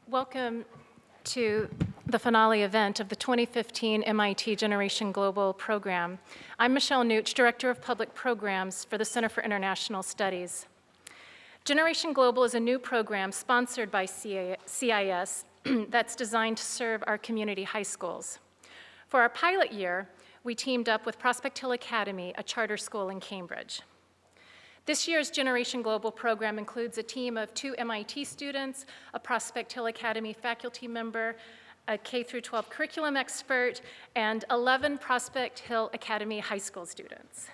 Welcome to the finale event of the 2015 MIT Generation Global program. I'm Michelle Nooch, Director of Public Programs for the Center for International Studies. Generation Global is a new program sponsored by CIS that's designed to serve our community high schools. For our pilot year, we teamed up with Prospect Hill Academy, a charter school in Cambridge. This year's Generation Global program includes a team of 2 MIT students, a Prospect Hill Academy faculty member, a K-12 curriculum expert, and 11 Prospect Hill Academy high school students.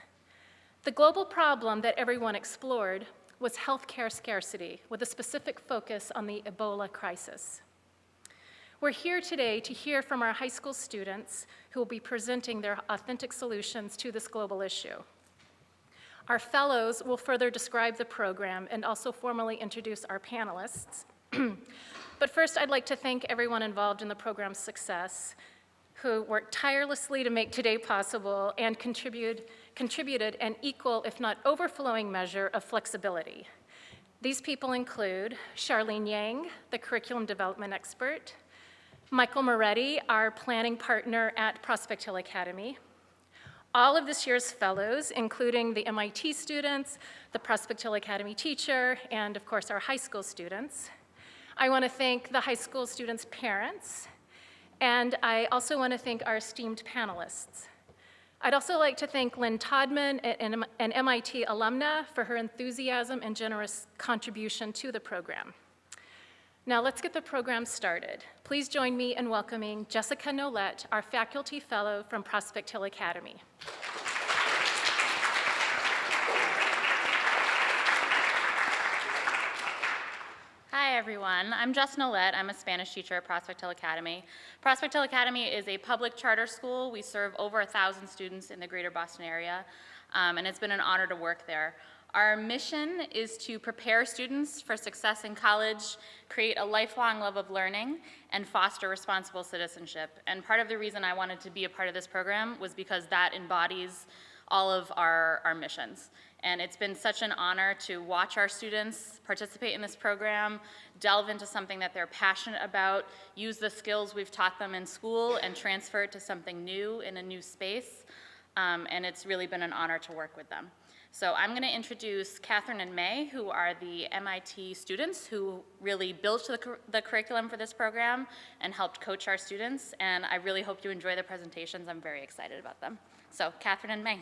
The global problem that everyone explored was healthcare scarcity, with a specific focus on the Ebola crisis. We're here today to hear from our high school students who will be presenting their authentic solutions to this global issue. Our fellows will further describe the program and also formally introduce our panelists. But first, I'd like to thank everyone involved in the program's success, who worked tirelessly to make today possible and contributed an equal, if not overflowing, measure of flexibility. These people include Charlene Yang, the curriculum development expert, Michael Moretti, our planning partner at Prospect Hill Academy, all of this year's fellows, including the MIT students, the Prospect Hill Academy teacher, and of course our high school students. I want to thank the high school students' parents, and I also want to thank our esteemed panelists. I'd also like to thank Lynn Todman, an MIT alumna, for her enthusiasm and generous contribution to the program. Now let's get the program started. Please join me in welcoming Jessica Nolette, our faculty fellow from Prospect Hill Academy. Hi everyone, I'm Jess Nolette. I'm a Spanish teacher at Prospect Hill Academy. Prospect Hill Academy is a public charter school. We serve over 1,000 students in the greater Boston area, and it's been an honor to work there. Our mission is to prepare students for success in college, create a lifelong love of learning, and foster responsible citizenship. And part of the reason I wanted to be a part of this program was because that embodies all of our missions. And it's been such an honor to watch our students participate in this program, delve into something that they're passionate about, use the skills we've taught them in school, and transfer it to something new in a new space. And it's really been an honor to work with them. So I'm going to introduce Catherine and May, who are the MIT students who really built the curriculum for this program and helped coach our students. And I really hope you enjoy the presentations. I'm very excited about them. So Catherine and May.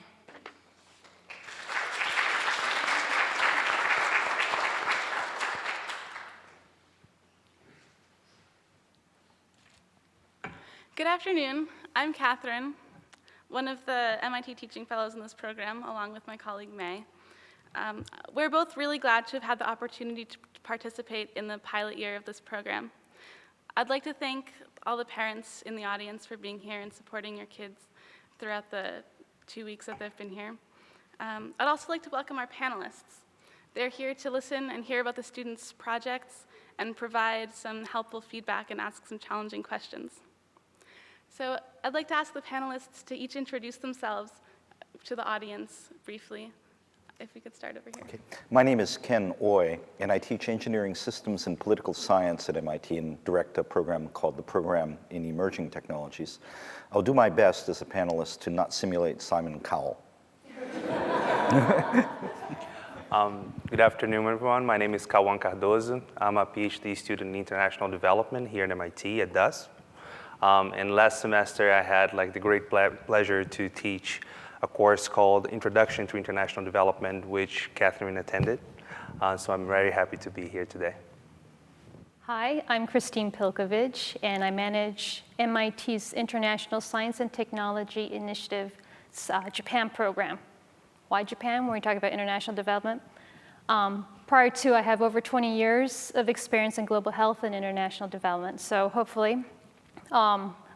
Good afternoon. I'm Catherine, one of the MIT teaching fellows in this program, along with my colleague May. We're both really glad to have had the opportunity to participate in the pilot year of this program. I'd like to thank all the parents in the audience for being here and supporting your kids throughout the 2 weeks that they've been here. I'd also like to welcome our panelists. They're here to listen and hear about the students' projects and provide some helpful feedback and ask some challenging questions. So I'd like to ask the panelists to each introduce themselves to the audience briefly. If we could start over here. Okay. My name is Ken Oy, and I teach engineering systems and political science at MIT and direct a program called the Program in Emerging Technologies. I'll do my best as a panelist to not simulate Simon Cowell. Good afternoon, everyone. My name is Cauã Cardoso. I'm a PhD student in international development here at MIT at DUS. And last semester, I had the great pleasure to teach a course called Introduction to International Development, which Catherine attended. So I'm very happy to be here today. Hi, I'm Christine Pilkovich, and I manage MIT's International Science and Technology Initiative Japan program. Why Japan when we talk about international development? Prior to, I have over 20 years of experience in global health and international development. So hopefully,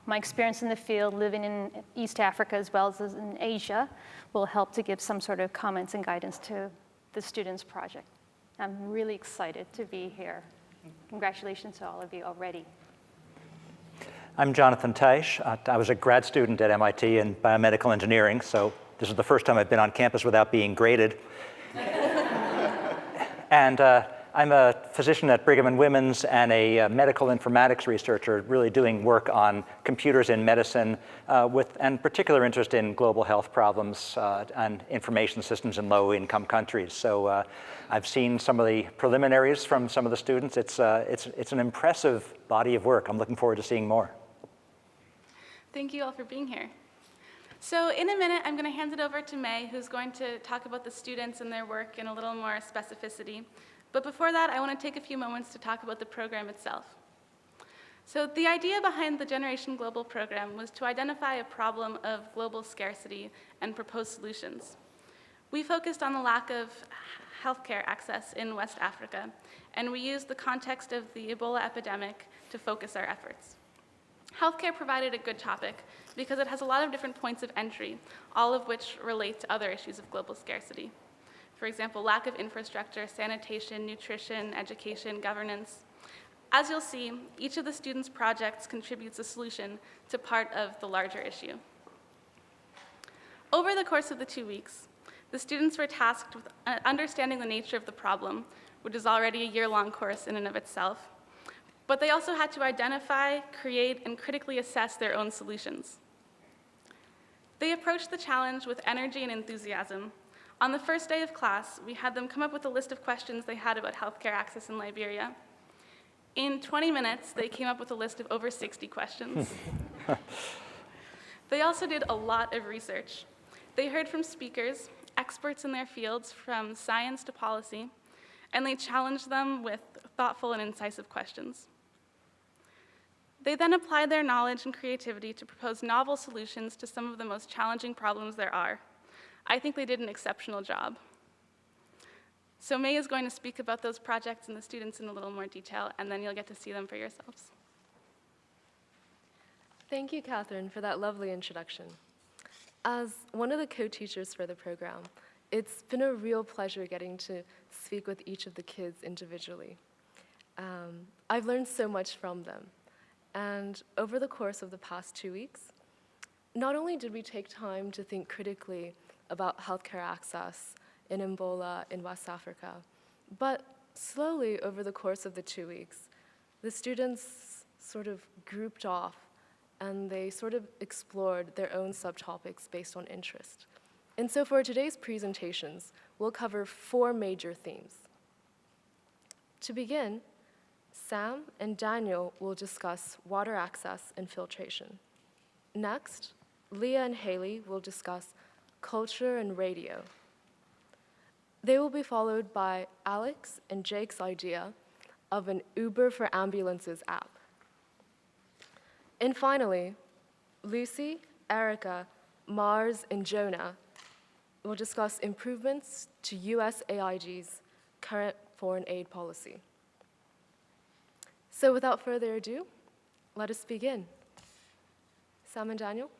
my experience in the field, living in East Africa as well as in Asia, will help to give some sort of comments and guidance to the students' project. I'm really excited to be here. Congratulations to all of you already. I'm Jonathan Teisch. I was a grad student at MIT in biomedical engineering, so this is the first time I've been on campus without being graded. And I'm a physician at Brigham and Women's and a medical informatics researcher really doing work on computers in medicine and particular interest in global health problems and information systems in low-income countries. So I've seen some of the preliminaries from some of the students. It's an impressive body of work. I'm looking forward to seeing more. Thank you all for being here. So in a minute, I'm going to hand it over to May, who's going to talk about the students and their work in a little more specificity. But before that, I want to take a few moments to talk about the program itself. So the idea behind the Generation Global program was to identify a problem of global scarcity and propose solutions. We focused on the lack of healthcare access in West Africa, and we used the context of the Ebola epidemic to focus our efforts. Healthcare provided a good topic because it has a lot of different points of entry, all of which relate to other issues of global scarcity. For example, lack of infrastructure, sanitation, nutrition, education, governance. As you'll see, each of the students' projects contributes a solution to part of the larger issue. Over the course of the 2 weeks, the students were tasked with understanding the nature of the problem, which is already a year-long course in and of itself, but they also had to identify, create, and critically assess their own solutions. They approached the challenge with energy and enthusiasm. On the first day of class, we had them come up with a list of questions they had about healthcare access in Liberia. In 20 minutes, they came up with a list of over 60 questions. They also did a lot of research. They heard from speakers, experts in their fields, from science to policy, and they challenged them with thoughtful and incisive questions. They then applied their knowledge and creativity to propose novel solutions to some of the most challenging problems there are. I think they did an exceptional job. So May is going to speak about those projects and the students in a little more detail, and then you'll get to see them for yourselves. Thank you, Catherine, for that lovely introduction. As one of the co-teachers for the program, it's been a real pleasure getting to speak with each of the kids individually. I've learned so much from them. And over the course of the past 2 weeks, not only did we take time to think critically about healthcare access in Ebola in West Africa, but slowly over the course of the 2 weeks, the students sort of grouped off and they sort of explored their own subtopics based on interest. And so for today's presentations, we'll cover 4 major themes. To begin, Sam and Daniel will discuss water access and filtration. Next, Leah and Haley will discuss culture and radio. They will be followed by Alex and Jake's idea of an Uber for Ambulances app. And finally, Lucy, Erica, Mars, and Jonah will discuss improvements to USAID's current foreign aid policy. So without further ado, let us begin. Sam and Daniel.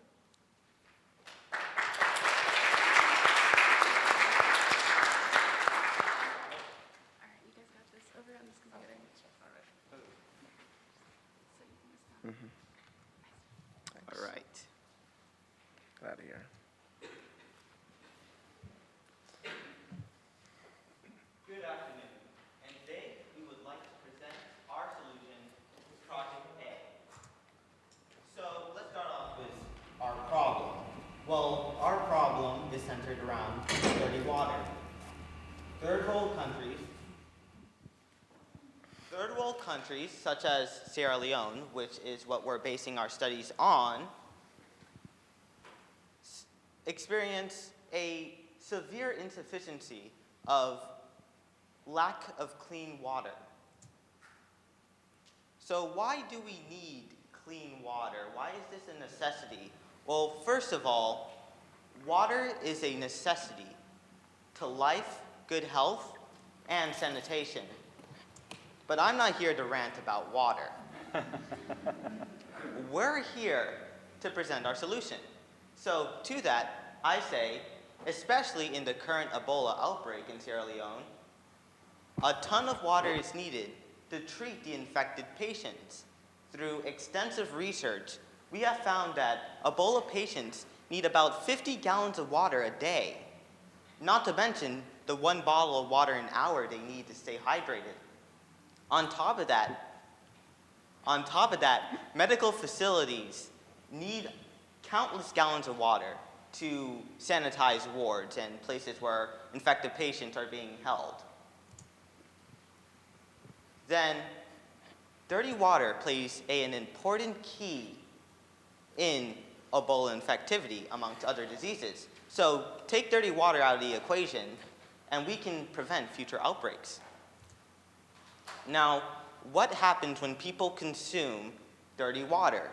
All right. Get out of here. Good afternoon, and today we would like to present our solution to Project A. So let's start off with our problem. Well, our problem is centered around dirty water. Third world countries such as Sierra Leone, which is what we're basing our studies on, experience a severe insufficiency of lack of clean water. So why do we need clean water? Why is this a necessity? Well, first of all, water is a necessity to life, good health, and sanitation. But I'm not here to rant about water. We're here to present our solution. So to that, I say, especially in the current Ebola outbreak in Sierra Leone, a ton of water is needed to treat the infected patients. Through extensive research, we have found that Ebola patients need about 50 gallons of water a day, not to mention the 1 bottle of water an hour they need to stay hydrated. On top of that, medical facilities need countless gallons of water to sanitize wards and places where infected patients are being held. Then, dirty water plays an important key in Ebola infectivity, amongst other diseases. So take dirty water out of the equation, and we can prevent future outbreaks. Now, what happens when people consume dirty water?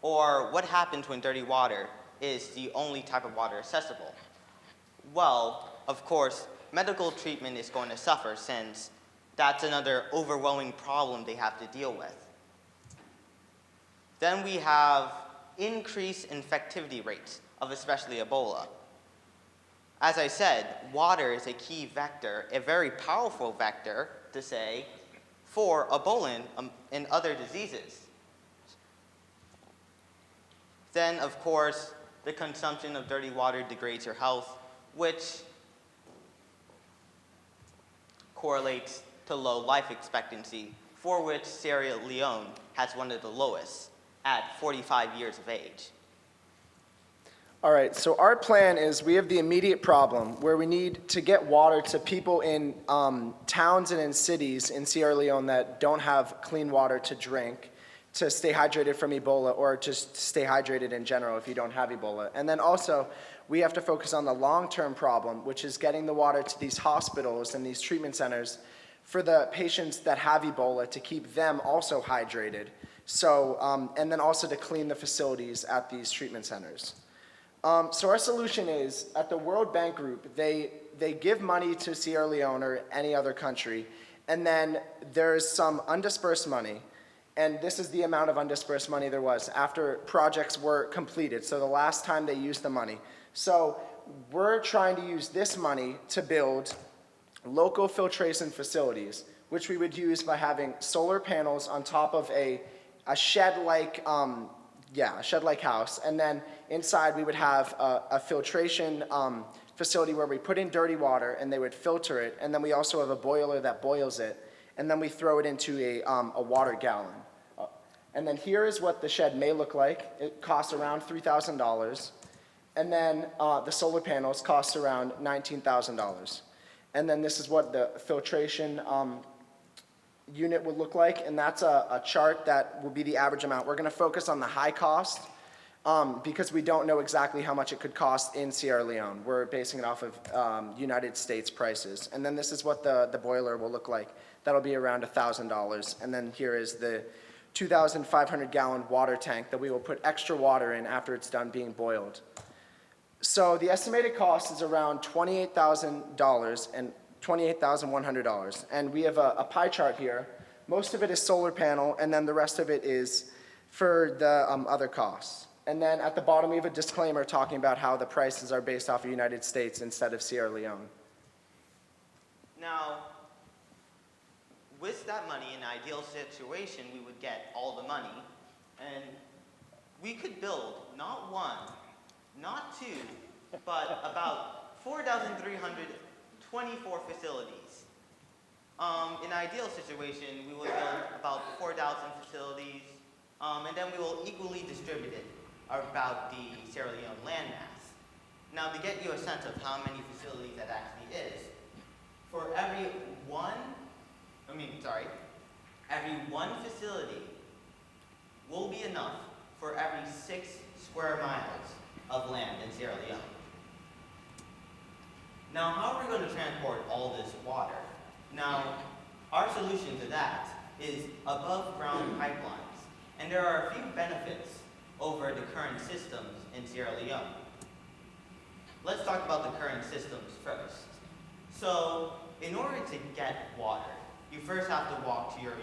Or what happens when dirty water is the only type of water accessible? Well, of course, medical treatment is going to suffer, since that's another overwhelming problem they have to deal with. Then we have increased infectivity rates of especially Ebola. As I said, water is a key vector, a very powerful vector, to say, for Ebola and other diseases. Then, of course, the consumption of dirty water degrades your health, which correlates to low life expectancy, for which Sierra Leone has one of the lowest, at 45 years of age. All right, so our plan is we have the immediate problem where we need to get water to people in towns and in cities in Sierra Leone that don't have clean water to drink, to stay hydrated from Ebola, or just stay hydrated in general if you don't have Ebola. And then also, we have to focus on the long-term problem, which is getting the water to these hospitals and these treatment centers for the patients that have Ebola, to keep them also hydrated. So, and then also to clean the facilities at these treatment centers. So our solution is, at the World Bank Group, they give money to Sierra Leone or any other country, and then there's some undispersed money, and this is the amount of undispersed money there was after projects were completed, so the last time they used the money. So we're trying to use this money to build local filtration facilities, which we would use by having solar panels on top of a shed-like a shed-like house, and then inside we would have a filtration facility where we put in dirty water and they would filter it, and then we also have a boiler that boils it, and then we throw it into a water gallon. And then here is what the shed may look like. It costs around $3,000, and then the solar panels cost around $19,000. And then this is what the filtration unit would look like, and that's a chart that will be the average amount. We're going to focus on the high cost because we don't know exactly how much it could cost in Sierra Leone. We're basing it off of United States prices. And then this is what the boiler will look like. That'll be around $1,000. And then here is the 2,500 gallon water tank that we will put extra water in after it's done being boiled. So the estimated cost is around $28,000 and $28,100. And we have a pie chart here. Most of it is solar panel, and then the rest of it is for the other costs. And then at the bottom, we have a disclaimer talking about how the prices are based off of the United States instead of Sierra Leone. Now, with that money, in an ideal situation, we would get all the money, and we could build not one, not two, but about 4,324 facilities. In an ideal situation, we would build about 4,000 facilities, and then we will equally distribute it about the Sierra Leone landmass. Now, to get you a sense of how many facilities that actually is, for every one facility will be enough for every 6 square miles of land in Sierra Leone. Now, how are we going to transport all this water? Now, our solution to that is above ground pipelines. And there are a few benefits over the current systems in Sierra Leone. Let's talk about the current systems first. So, in order to get water, you first have to walk to your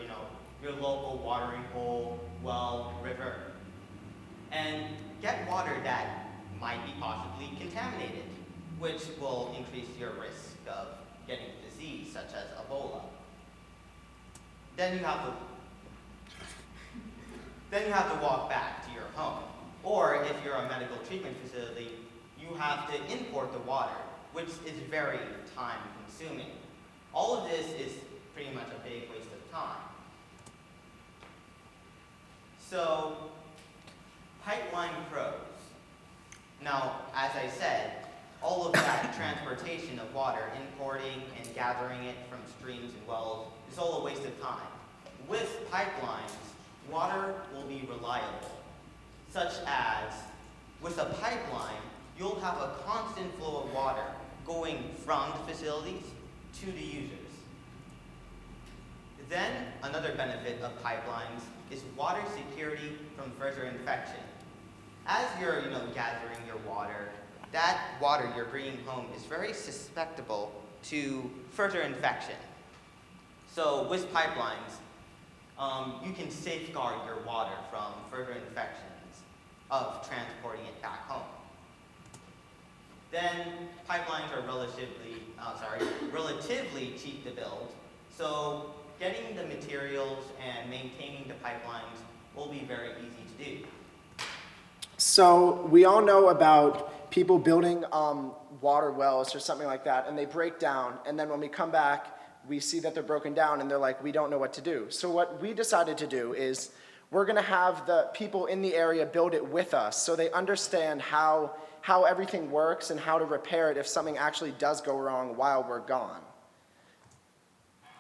local watering hole, well, river, and get water that might be possibly contaminated, which will increase your risk of getting disease such as Ebola. Then you have to walk back to your home. Or if you're a medical treatment facility, you have to import the water, which is very time consuming. All of this is pretty much a big waste of time. So, pipeline pros. Now, as I said, all of that transportation of water, importing and gathering it from streams and wells, is all a waste of time. With pipelines, water will be reliable, such as with a pipeline, you'll have a constant flow of water going from the facilities to the users. Then, another benefit of pipelines is water security from further infection. As you're, gathering your water, that water you're bringing home is very susceptible to further infection. So with pipelines, you can safeguard your water from further infections of transporting it back home. Then pipelines are relatively cheap to build. So getting the materials and maintaining the pipelines will be very easy to do. So we all know about people building water wells or something like that, and they break down, and then when we come back, we see that they're broken down, and they're like, we don't know what to do. So what we decided to do is we're gonna have the people in the area build it with us so they understand how everything works and how to repair it if something actually does go wrong while we're gone.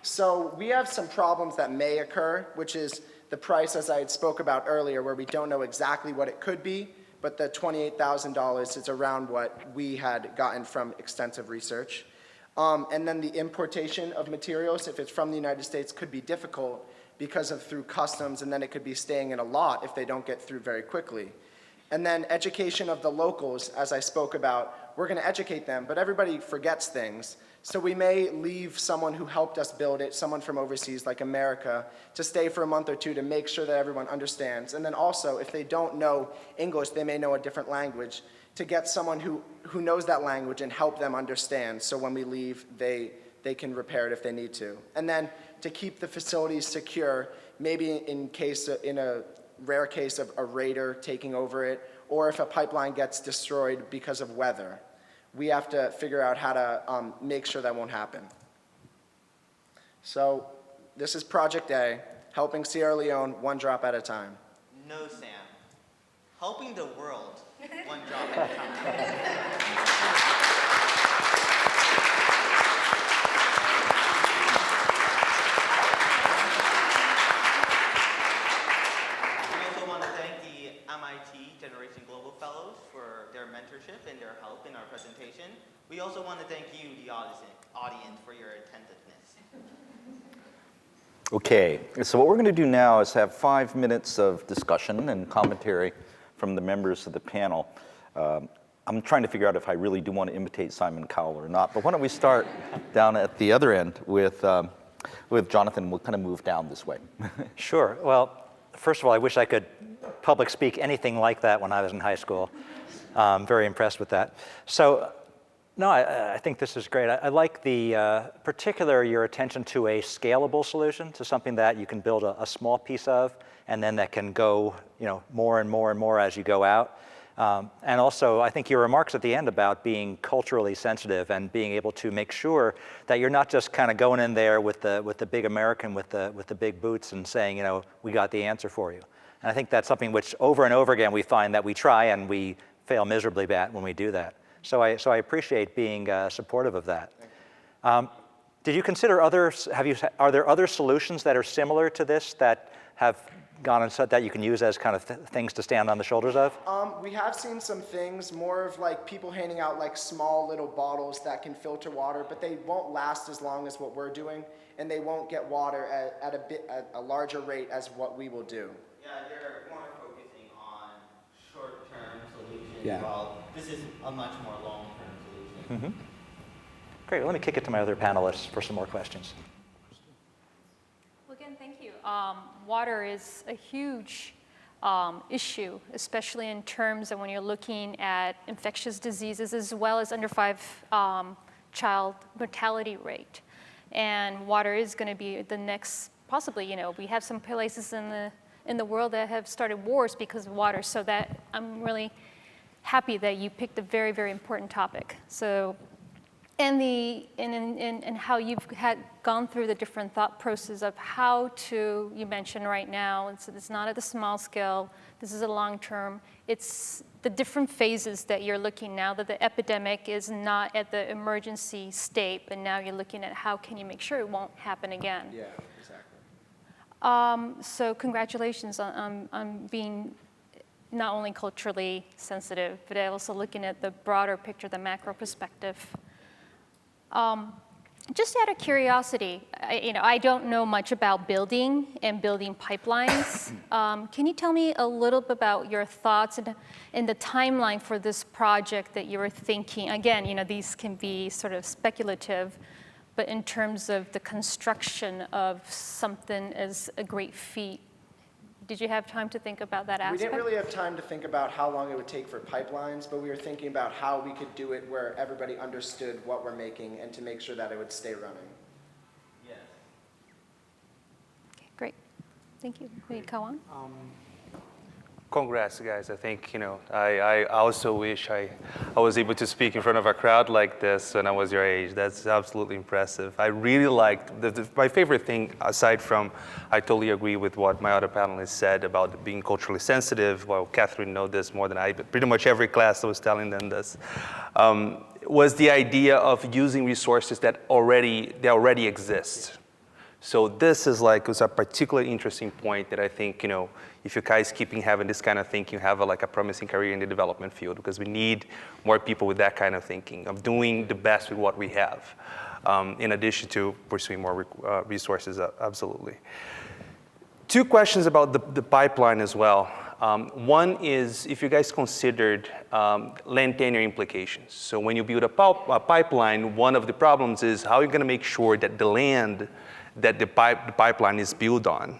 So we have some problems that may occur, which is the price, as I had spoke about earlier, where we don't know exactly what it could be, but the $28,000 is around what we had gotten from extensive research. And then the importation of materials, if it's from the United States, could be difficult because of through customs, and then it could be staying in a lot if they don't get through very quickly. And then education of the locals, as I spoke about, we're gonna educate them, but everybody forgets things. So we may leave someone who helped us build it, someone from overseas like America, to stay for a month or two to make sure that everyone understands. And then also, if they don't know English, they may know a different language, to get someone who knows that language and help them understand. So when we leave, they can repair it if they need to. And then to keep the facilities secure, maybe in a rare case of a raider taking over it, or if a pipeline gets destroyed because of weather. We have to figure out how to make sure that won't happen. So this is Project A, helping Sierra Leone one drop at a time. No, Sam. Helping the world one drop at a time. Generation Global Fellows for their mentorship and their help in our presentation. We also want to thank you, the audience, for your attentiveness. Okay, so what we're going to do now is have 5 minutes of discussion and commentary from the members of the panel. I'm trying to figure out if I really do want to imitate Simon Cowell or not, but why don't we start down at the other end with Jonathan. We'll kind of move down this way. Sure. Well, first of all, I wish I could public speak anything like that when I was in high school. I'm very impressed with that. So, no, I think this is great. I like the particular your attention to a scalable solution, to something that you can build a small piece of, and then that can go, more and more and more as you go out. And also, I think your remarks at the end about being culturally sensitive and being able to make sure that you're not just kind of going in there with the big American with the big boots and saying, we got the answer for you. And I think that's something which over and over again we find that we try and we fail miserably at when we do that. So I appreciate being supportive of that. Did you consider are there other solutions that are similar to this that have gone and said that you can use as kind of things to stand on the shoulders of? We have seen some things, more of like people handing out like small little bottles that can filter water, but they won't last as long as what we're doing, and they won't get water at a larger rate as what we will do. Yeah, they're more focusing on short-term solutions, while this is a much more long-term solution. Mm-hmm. Great. Well, let me kick it to my other panelists for some more questions. Well, again, thank you. Water is a huge issue, especially in terms of when you're looking at infectious diseases as well as under 5 child mortality rate. And water is going to be the next, possibly, we have some places in the world that have started wars because of water, so that I'm really happy that you picked a very, very important topic. So and how you've gone through the different thought process of how to, you mentioned right now, it's not at the small scale, this is a long term, it's the different phases that you're looking now that the epidemic is not at the emergency state, but now you're looking at how can you make sure it won't happen again. Yeah, exactly. So congratulations on being not only culturally sensitive, but also looking at the broader picture, the macro perspective. Just out of curiosity, I don't know much about building and building pipelines. Can you tell me a little bit about your thoughts and the timeline for this project that you were thinking? Again, these can be sort of speculative, but in terms of the construction of something as a great feat, did you have time to think about that aspect? We didn't really have time to think about how long it would take for pipelines, but we were thinking about how we could do it where everybody understood what we're making and to make sure that it would stay running. Yes. Okay, great. Thank you. Kawan? Congrats, guys. I think, I also wish I was able to speak in front of a crowd like this when I was your age. That's absolutely impressive. I really liked, my favorite thing, aside from, I totally agree with what my other panelists said about being culturally sensitive. Well, Catherine knows this more than I, but pretty much every class I was telling them this, was the idea of using resources that already exist. So this is was a particularly interesting point that I think, if you guys keep having this kind of thinking, you have a promising career in the development field, because we need more people with that kind of thinking, of doing the best with what we have, in addition to pursuing more resources, absolutely. Two questions about the pipeline as well. One is if you guys considered land tenure implications. So when you build a pipeline, one of the problems is how you're going to make sure that the land that the pipeline is built on,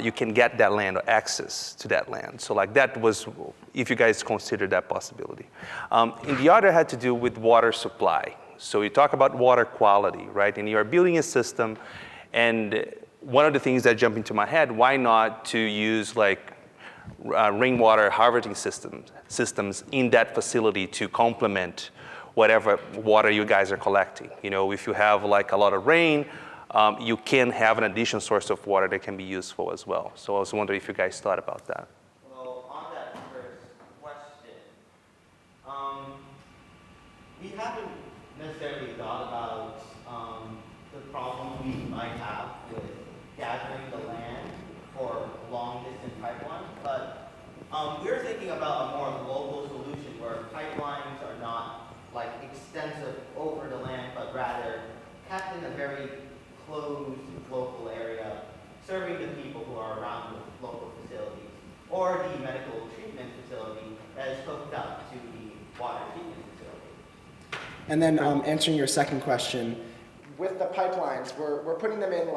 you can get that land or access to that land. So that was, if you guys consider that possibility. And the other had to do with water supply. So you talk about water quality, right? And you are building a system, and one of the things that jumped into my head, why not to use rainwater harvesting systems in that facility to complement whatever water you guys are collecting. If you have a lot of rain, you can have an additional source of water that can be useful as well. So I was wondering if you guys thought about that. Well, on that first question, we haven't necessarily thought about the problem we might have with gathering the land for long-distance pipelines, but we're thinking about a more local solution where pipelines are not extensive over the land, but rather kept in a very closed local area, serving the people who are around the local facilities, or the medical treatment facility that is hooked up to the water treatment facility. And then answering your second question, with the pipelines, we're putting them in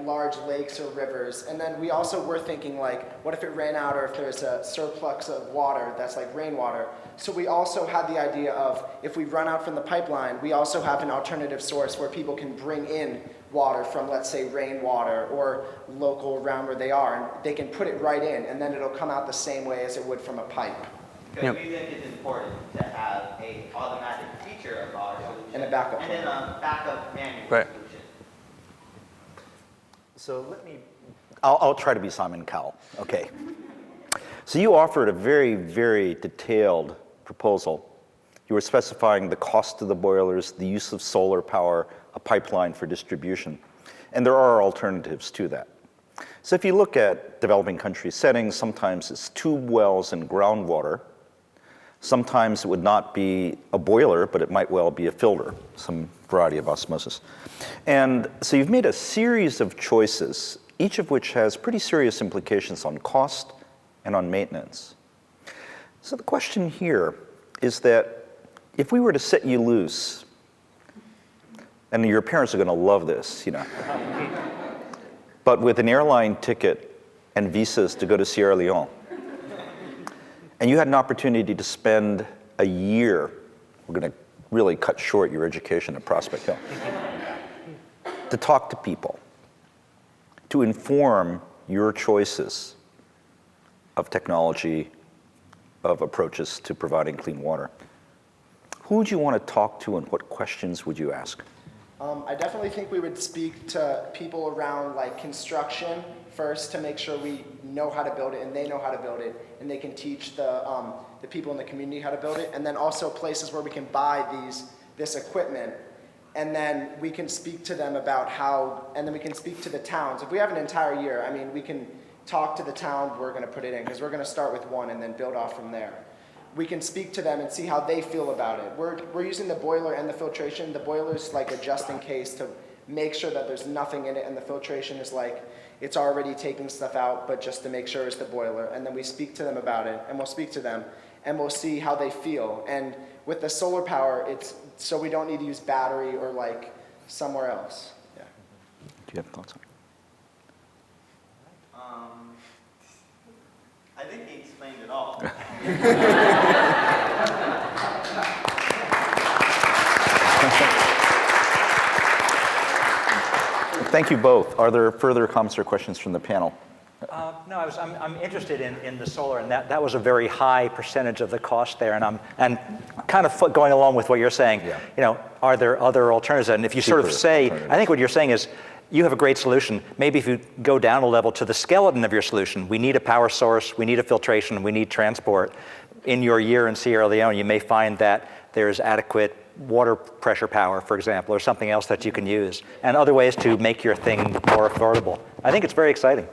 large lakes or rivers, and then we also were thinking what if it ran out, or if there's a surplus of water that's rainwater. So we also had the idea of, if we run out from the pipeline, we also have an alternative source where people can bring in water from, let's say, rainwater or local around where they are, and they can put it right in, and then it'll come out the same way as it would from a pipe. Because we think it's important to have an automatic feature of our solution. And a backup And then a backup manual Right. solution. So I'll try to be Simon Cowell, okay. So you offered a very, very detailed proposal. You were specifying the cost of the boilers, the use of solar power, a pipeline for distribution, and there are alternatives to that. So if you look at developing country settings, sometimes it's tube wells and groundwater. Sometimes it would not be a boiler, but it might well be a filter, some variety of osmosis. And so you've made a series of choices, each of which has pretty serious implications on cost and on maintenance. So the question here is that if we were to set you loose, and your parents are going to love this, but with an airline ticket and visas to go to Sierra Leone, and you had an opportunity to spend a year, we're going to really cut short your education at Prospect Hill, to talk to people, to inform your choices of technology, of approaches to providing clean water. who would you want to talk to and what questions would you ask? I definitely think we would speak to people around like construction first to make sure we know how to build it and they know how to build it and they can teach the people in the community how to build it, and then also places where we can buy this equipment, and then we can speak to them about how, and then we can speak to the towns. If we have an entire year, I mean, we can talk to the town we're going to put it in, because we're going to start with one and then build off from there. We can speak to them and see how they feel about it. We're using the boiler and the filtration. The boiler's like a just in case to make sure that there's nothing in it, and the filtration is like it's already taking stuff out, but just to make sure it's the boiler. And then we speak to them about it, and we'll speak to them, and we'll see how they feel. And with the solar power, it's so we don't need to use battery or like somewhere else. Yeah. Do you have thoughts on it? I think he explained it all. Thank you both. Are there further comments or questions from the panel? No, I'm interested in the solar, and that was a very high percentage of the cost there, and kind of going along with what you're saying. Yeah. You know, are there other alternatives? And if you sort of Cheaper say, alternatives. I think what you're saying is, you have a great solution. Maybe if you go down a level to the skeleton of your solution, we need a power source, we need a filtration, we need transport. In your year in Sierra Leone, you may find that there's adequate water pressure power, for example, or something else that you can use, and other ways to make your thing more affordable. I think it's very exciting.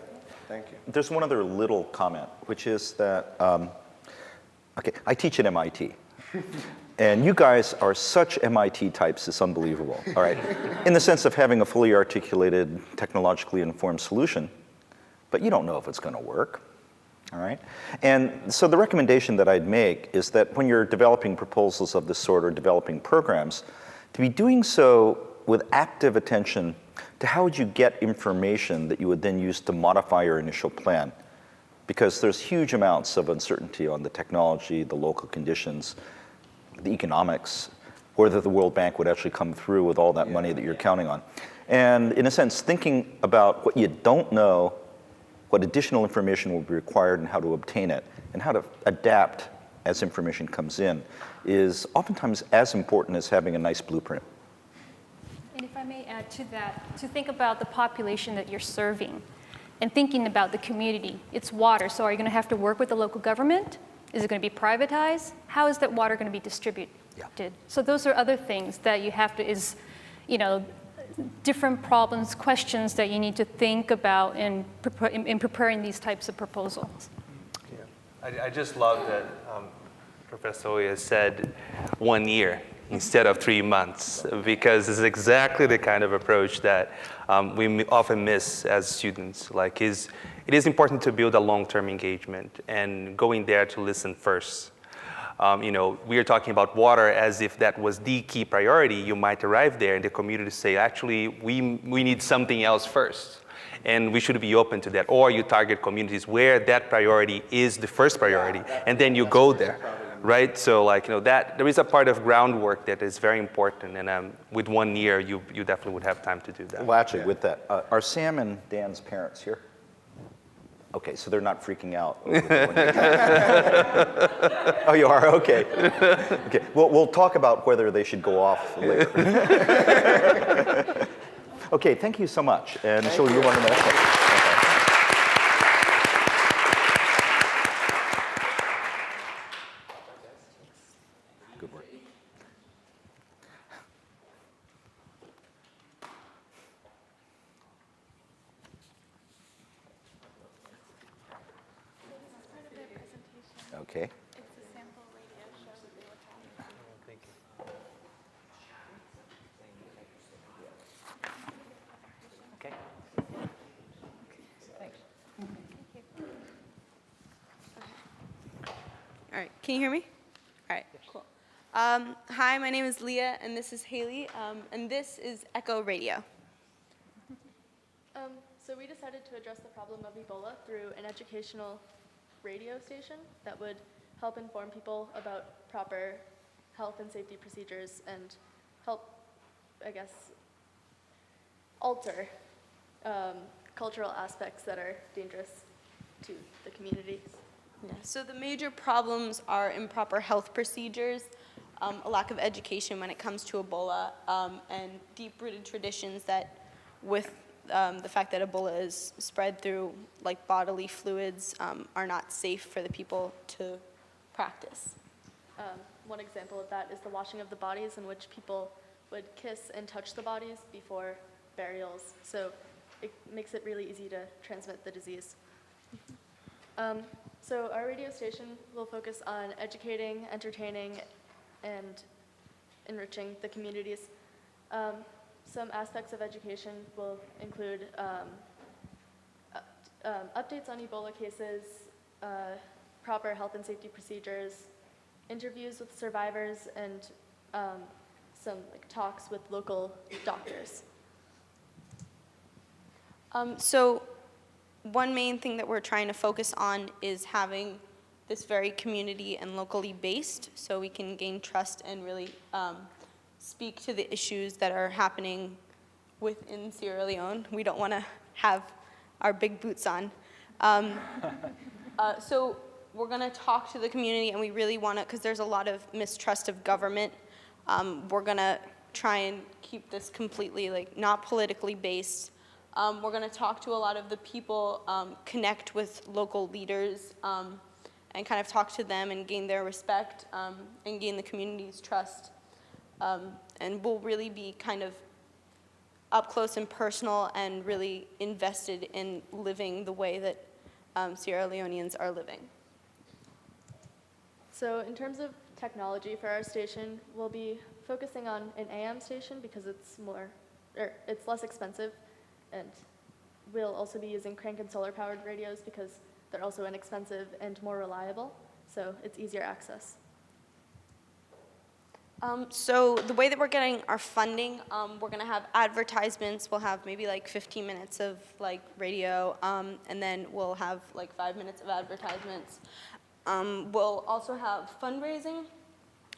Thank you. There's one other little comment, which is that, okay, I teach at MIT. And you guys are such MIT types, it's unbelievable, all right? In the sense of having a fully articulated, technologically informed solution, but you don't know if it's going to work, all right? And so the recommendation that I'd make is that when you're developing proposals of this sort or developing programs, to be doing so with active attention to how would you get information that you would then use to modify your initial plan. Because there's huge amounts of uncertainty on the technology, the local conditions, the economics, whether the World Bank would actually come through with all that money that you're counting on. And in a sense, thinking about what you don't know, what additional information will be required and how to obtain it, and how to adapt as information comes in, is oftentimes as important as having a nice blueprint. And if I may add to that, to think about the population that you're serving and thinking about the community. It's water, so are you going to have to work with the local government? Is it going to be privatized? How is that water going to be distributed? Yeah. So those are other things that you have to, different problems, questions that you need to think about in preparing these types of proposals. Yeah. I just love that Professor Oya said 1 year instead of 3 months, because it's exactly the kind of approach that we often miss as students. Like, it is important to build a long-term engagement and going there to listen first. We are talking about water as if that was the key priority. You might arrive there and the community say, actually, we need something else first. And we should be open to that. Or you target communities where that priority is the first priority, and then you go there, right? So that there is a part of groundwork that is very important, and with 1 year, you definitely would have time to do that. Well, actually, with that, are Sam and Dan's parents here? Okay, so they're not freaking out. Oh, you are? Okay. Okay. We'll talk about whether they should go off later. Okay, thank you so much. And so you want to next one? Good work. Okay. Okay. Thanks. All right, can you hear me? All right, cool. Hi, my name is Leah, and this is Haley, and this is Echo Radio. So we decided to address the problem of Ebola through an educational radio station that would help inform people about proper health and safety procedures and help, I guess, alter cultural aspects that are dangerous to the community. Yeah, so the major problems are improper health procedures, a lack of education when it comes to Ebola, and deep-rooted traditions that with the fact that Ebola is spread through like bodily fluids are not safe for the people to practice. One example of that is the washing of the bodies, in which people would kiss and touch the bodies before burials. So it makes it really easy to transmit the disease. So our radio station will focus on educating, entertaining, and enriching the communities. Some aspects of education will include updates on Ebola cases, proper health and safety procedures, interviews with survivors, and some talks with local doctors. So one main thing that we're trying to focus on is having this very community and locally based, so we can gain trust and really speak to the issues that are happening within Sierra Leone. We don't want to have our big boots on. So we're going to talk to the community, and we really want to, because there's a lot of mistrust of government. We're going to try and keep this completely not politically based. We're going to talk to a lot of the people, connect with local leaders, and kind of talk to them and gain their respect, and gain the community's trust. And we'll really be kind of up close and personal and really invested in living the way that Sierra Leoneans are living. So in terms of technology for our station, we'll be focusing on an AM station because it's less expensive, and we'll also be using crank and solar powered radios because they're also inexpensive and more reliable, so it's easier access. So the way that we're getting our funding, we're going to have advertisements. We'll have maybe 15 minutes of radio, and then we'll have 5 minutes of advertisements. We'll also have fundraising.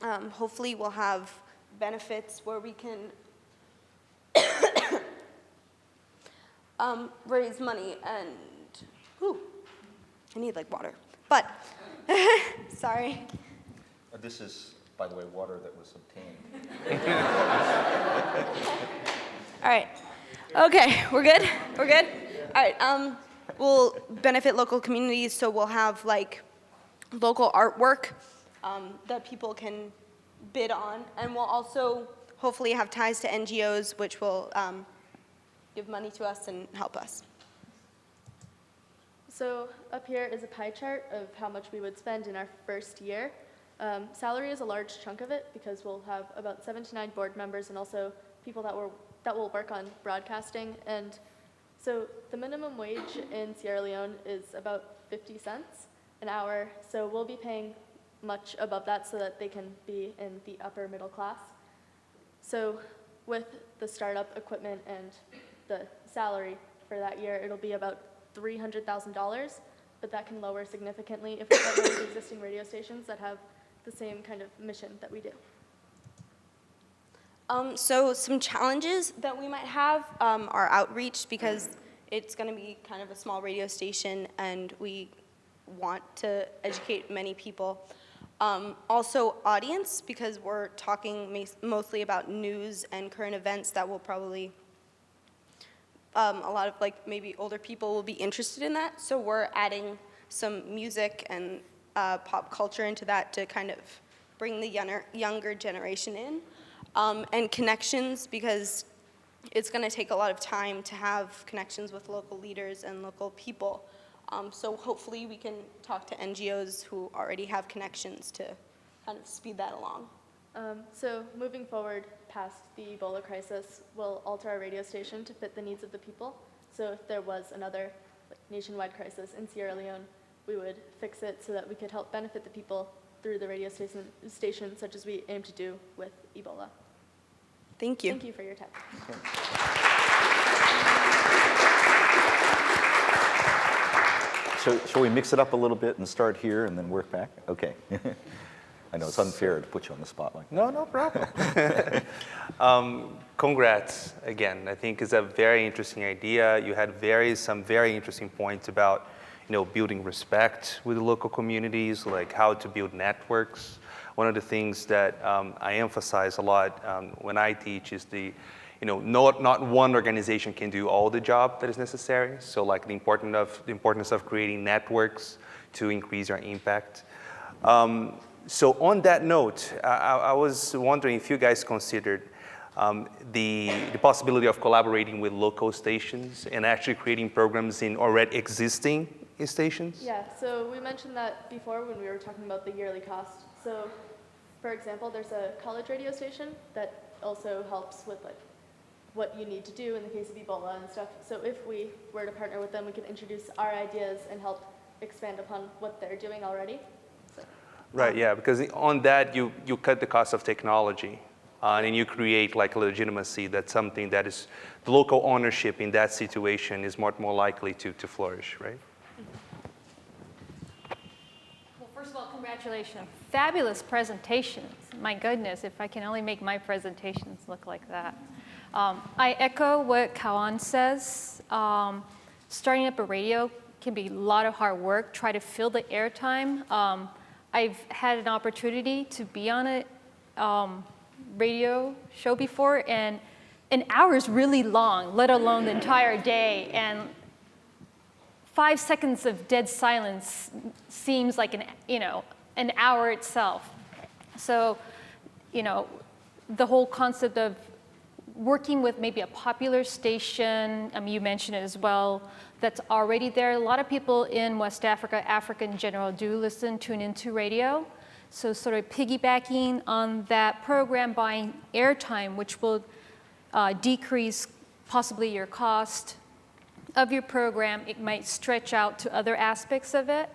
Hopefully we'll have benefits where we can raise money and, I need water, but, sorry. This is, by the way, water that was obtained. All right. Okay, we're good? We're good? All right, we'll benefit local communities, so we'll have local artwork that people can bid on, and we'll also hopefully have ties to NGOs which will give money to us and help us. So up here is a pie chart of how much we would spend in our first year. Salary is a large chunk of it because we'll have about 7 to 9 board members and also people that will work on broadcasting. And so the minimum wage in Sierra Leone is about 50 cents an hour. So we'll be paying much above that so that they can be in the upper middle class. So with the startup equipment and the salary for that year, it'll be about $300,000, but that can lower significantly if we partner with existing radio stations that have the same kind of mission that we do. So some challenges that we might have are outreach, because it's going to be kind of a small radio station and we want to educate many people. Also audience, because we're talking mostly about news and current events that will probably, a lot of maybe older people will be interested in that. So we're adding some music and pop culture into that to kind of bring the younger generation in. And connections, because it's going to take a lot of time to have connections with local leaders and local people. So hopefully we can talk to NGOs who already have connections to kind of speed that along. So moving forward past the Ebola crisis, we'll alter our radio station to fit the needs of the people. So if there was another nationwide crisis in Sierra Leone, we would fix it so that we could help benefit the people through the radio station such as we aim to do with Ebola. Thank you. Thank you for your time. So shall we mix it up a little bit and start here and then work back? Okay. I know it's unfair to put you on the spot like that. No, no problem. Congrats again. I think it's a very interesting idea. You had some very interesting points about building respect with the local communities, like how to build networks. one of the things that I emphasize a lot when I teach is not one organization can do all the job that is necessary. So like the importance of creating networks to increase our impact. So on that note, I was wondering if you guys considered the possibility of collaborating with local stations and actually creating programs in already existing stations? Yeah, so we mentioned that before when we were talking about the yearly cost. So, for example, there's a college radio station that also helps with like what you need to do in the case of Ebola and stuff. So if we were to partner with them, we could introduce our ideas and help expand upon what they're doing already. So, right, yeah, because on that you cut the cost of technology. And you create like legitimacy. That's something that is the local ownership in that situation is more likely to flourish, right? Well, first of all, congratulations. Fabulous presentations. My goodness, if I can only make my presentations look like that. I echo what Kawan says. Starting up a radio can be a lot of hard work. Try to fill the airtime. I've had an opportunity to be on a radio show before, and an hour is really long, let alone the entire day. And 5 seconds of dead silence seems like an hour itself. So, the whole concept of working with maybe a popular station, you mentioned it as well, that's already there. A lot of people in West Africa, Africa in general, do tune into radio. So sort of piggybacking on that program, buying airtime, which will decrease possibly your cost of your program. It might stretch out to other aspects of it.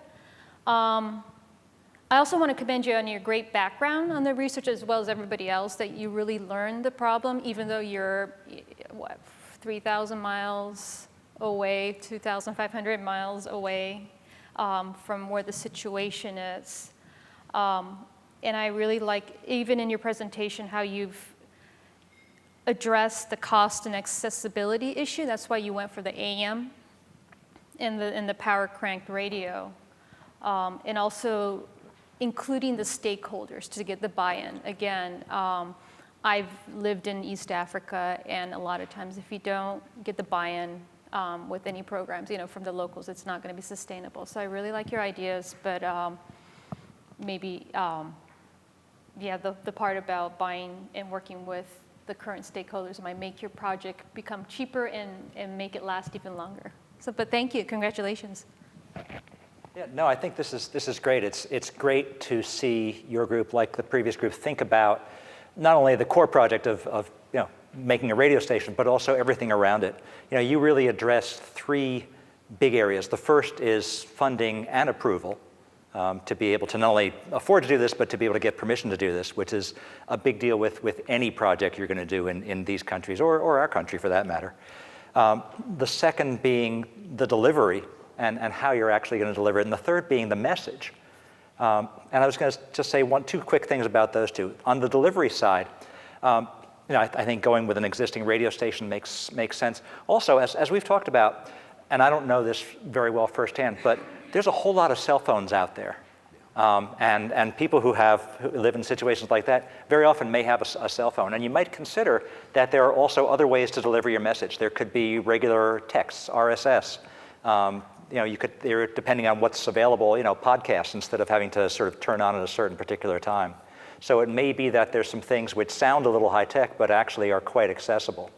I also want to commend you on your great background on the research, as well as everybody else, that you really learned the problem, even though you're, 3,000 miles away, 2,500 miles away from where the situation is. And I really like, even in your presentation, how you've addressed the cost and accessibility issue. That's why you went for the AM in the power cranked radio. And also including the stakeholders to get the buy-in. Again, I've lived in East Africa, and a lot of times if you don't get the buy-in with any programs, from the locals, it's not going to be sustainable. So I really like your ideas, but maybe, the part about buying and working with the current stakeholders might make your project become cheaper and make it last even longer. So, but thank you, congratulations. Yeah, no, I think this is great. It's great to see your group, like the previous group, think about not only the core project of making a radio station, but also everything around it. You really address 3 big areas. The first is funding and approval. To be able to not only afford to do this, but to be able to get permission to do this, which is a big deal with any project you're going to do in these countries, or our country for that matter. The second being the delivery and how you're actually going to deliver it, and the third being the message. And I was going to just say 2 quick things about those 2. On the delivery side, I think going with an existing radio station makes sense. Also, as we've talked about, and I don't know this very well firsthand, but there's a whole lot of cell phones out there. And people who live in situations like that very often may have a cell phone. And you might consider that there are also other ways to deliver your message. There could be regular texts, RSS. Depending on what's available, podcasts, instead of having to sort of turn on at a certain particular time. So it may be that there's some things which sound a little high tech, but actually are quite accessible.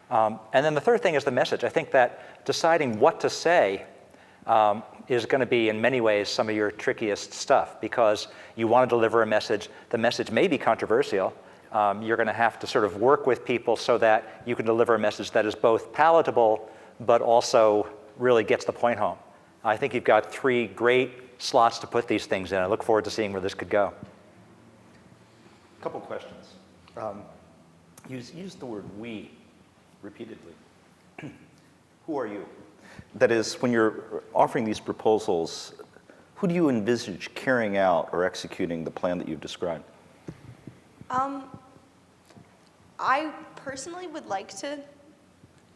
And then the third thing is the message. I think that deciding what to say is going to be, in many ways, some of your trickiest stuff, because you want to deliver a message. The message may be controversial. You're going to have to sort of work with people so that you can deliver a message that is both palatable, but also really gets the point home. I think you've got 3 great slots to put these things in. I look forward to seeing where this could go. A couple questions. Use the word "we" repeatedly. Who are you? That is, when you're offering these proposals, who do you envisage carrying out or executing the plan that you've described? I personally would like to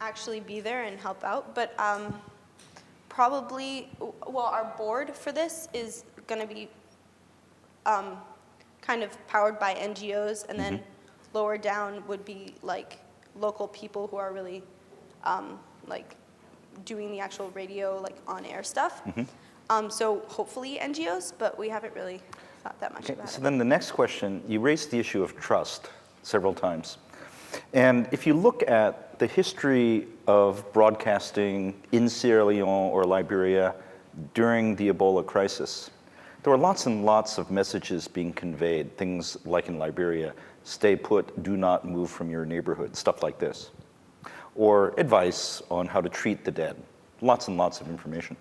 actually be there and help out, but our board for this is going to be kind of powered by NGOs, and then lower down would be like local people who are really like doing the actual radio, like on-air stuff. So hopefully NGOs, but we haven't really thought that much about So it. then the next question, you raised the issue of trust several times. And if you look at the history of broadcasting in Sierra Leone or Liberia during the Ebola crisis, there were lots and lots of messages being conveyed, things like in Liberia, stay put, do not move from your neighborhood, stuff like this. Or advice on how to treat the dead, lots and lots of information.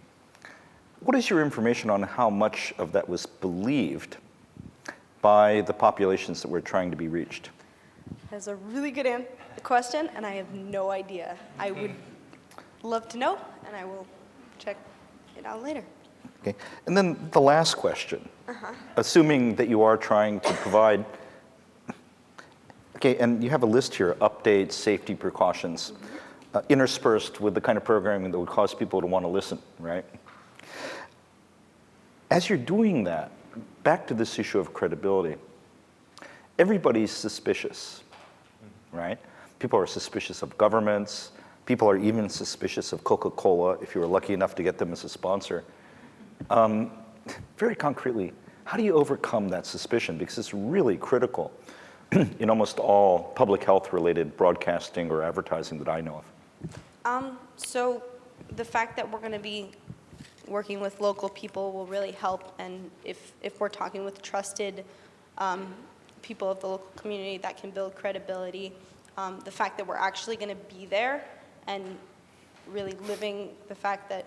What is your information on how much of that was believed by the populations that were trying to be reached? That's a really good question, and I have no idea. I would love to know, and I will check it out later. Okay. And then the last question, assuming that you are trying to provide, okay, and you have a list here, updates, safety precautions, interspersed with the kind of programming that would cause people to want to listen, right? As you're doing that, back to this issue of credibility, everybody's suspicious, right? People are suspicious of governments. People are even suspicious of Coca-Cola if you were lucky enough to get them as a sponsor. Very concretely, how do you overcome that suspicion? Because it's really critical in almost all public health related broadcasting or advertising that I know of. So the fact that we're going to be working with local people will really help, and if we're talking with trusted people of the local community, that can build credibility. The fact that we're actually going to be there and really living the fact that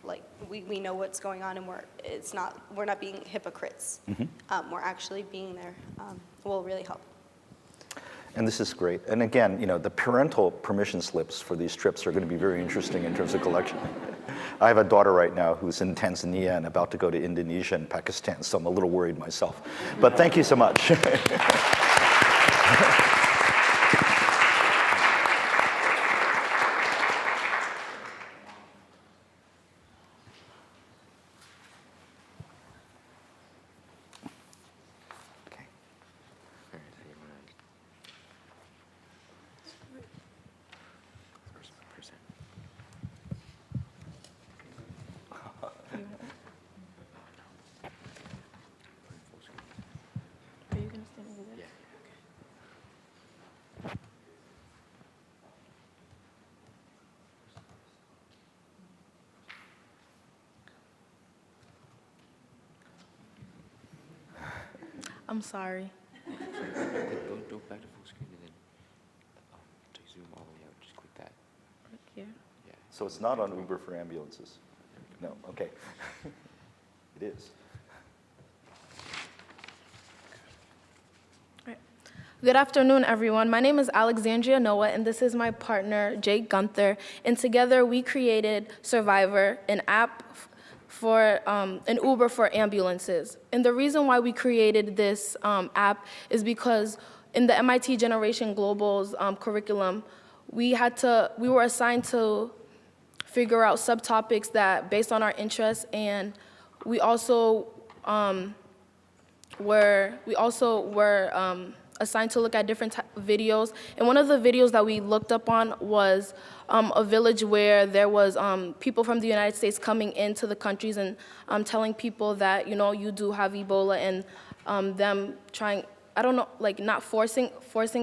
like we know what's going on, and we're not being hypocrites. We're actually being there will really help. And this is great. And again, you know, the parental permission slips for these trips are going to be very interesting in terms of collection. I have a daughter right now who's in Tanzania and about to go to Indonesia and Pakistan, so I'm a little worried myself. But thank you so much. I'm sorry. Go back to full screen and then to zoom all the way out, just click that. Right here. Yeah. So it's not on Uber for ambulances? No, okay. It is. Good afternoon, everyone. My name is Alexandria Noah, and this is my partner, Jake Gunther. And together we created Survivor, an app for an Uber for ambulances. And the reason why we created this app is because in the MIT Generation Global's curriculum, we were assigned to figure out subtopics that based on our interests, and we also were assigned to look at different videos. And one of the videos that we looked up on was a village where there was people from the United States coming into the countries and telling people that, you know, you do have Ebola, and them trying, I don't know, like not forcing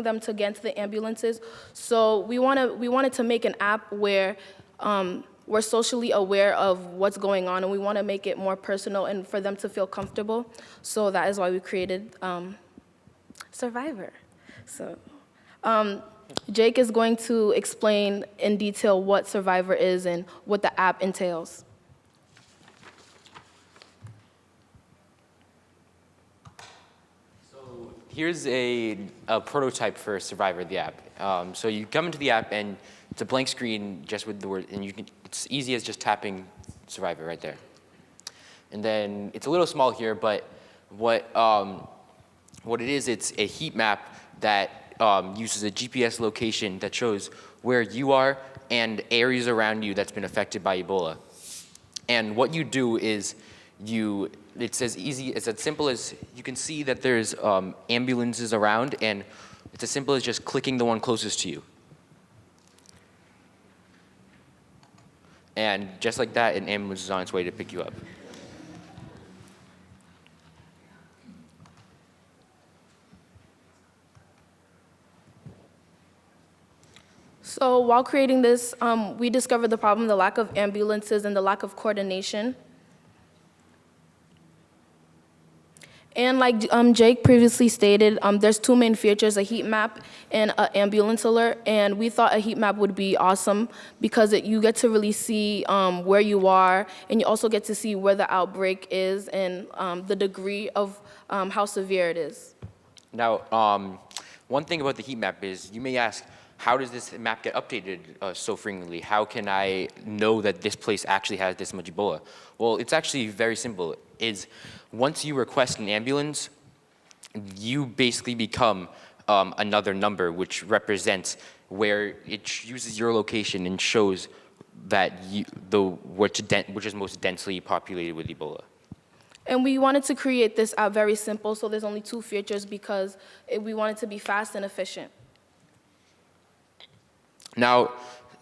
them to get into the ambulances. So we wanted to make an app where we're socially aware of what's going on, and we want to make it more personal and for them to feel comfortable. So that is why we created Survivor. So Jake is going to explain in detail what Survivor is and what the app entails. So here's a prototype for Survivor, the app. So you come into the app and it's a blank screen just with the word, and it's easy as just tapping Survivor right there. And then it's a little small here, but what it is, it's a heat map that uses a GPS location that shows where you are and areas around you that's been affected by Ebola. And what you do is it's as simple as you can see that there's ambulances around, and it's as simple as just clicking the one closest to you. And just like that, an ambulance is on its way to pick you up. So while creating this, we discovered the problem, the lack of ambulances and the lack of coordination. And like Jake previously stated, there's two main features, a heat map and an ambulance alert. And we thought a heat map would be awesome because you get to really see where you are, and you also get to see where the outbreak is and the degree of how severe it is. Now, one thing about the heat map is you may ask, how does this map get updated so frequently? How can I know that this place actually has this much Ebola? Well, it's actually very simple. Once you request an ambulance, you basically become another number which represents where it uses your location and shows that which is most densely populated with Ebola. And we wanted to create this app very simple, so there's only two features because we wanted to be fast and efficient. Now,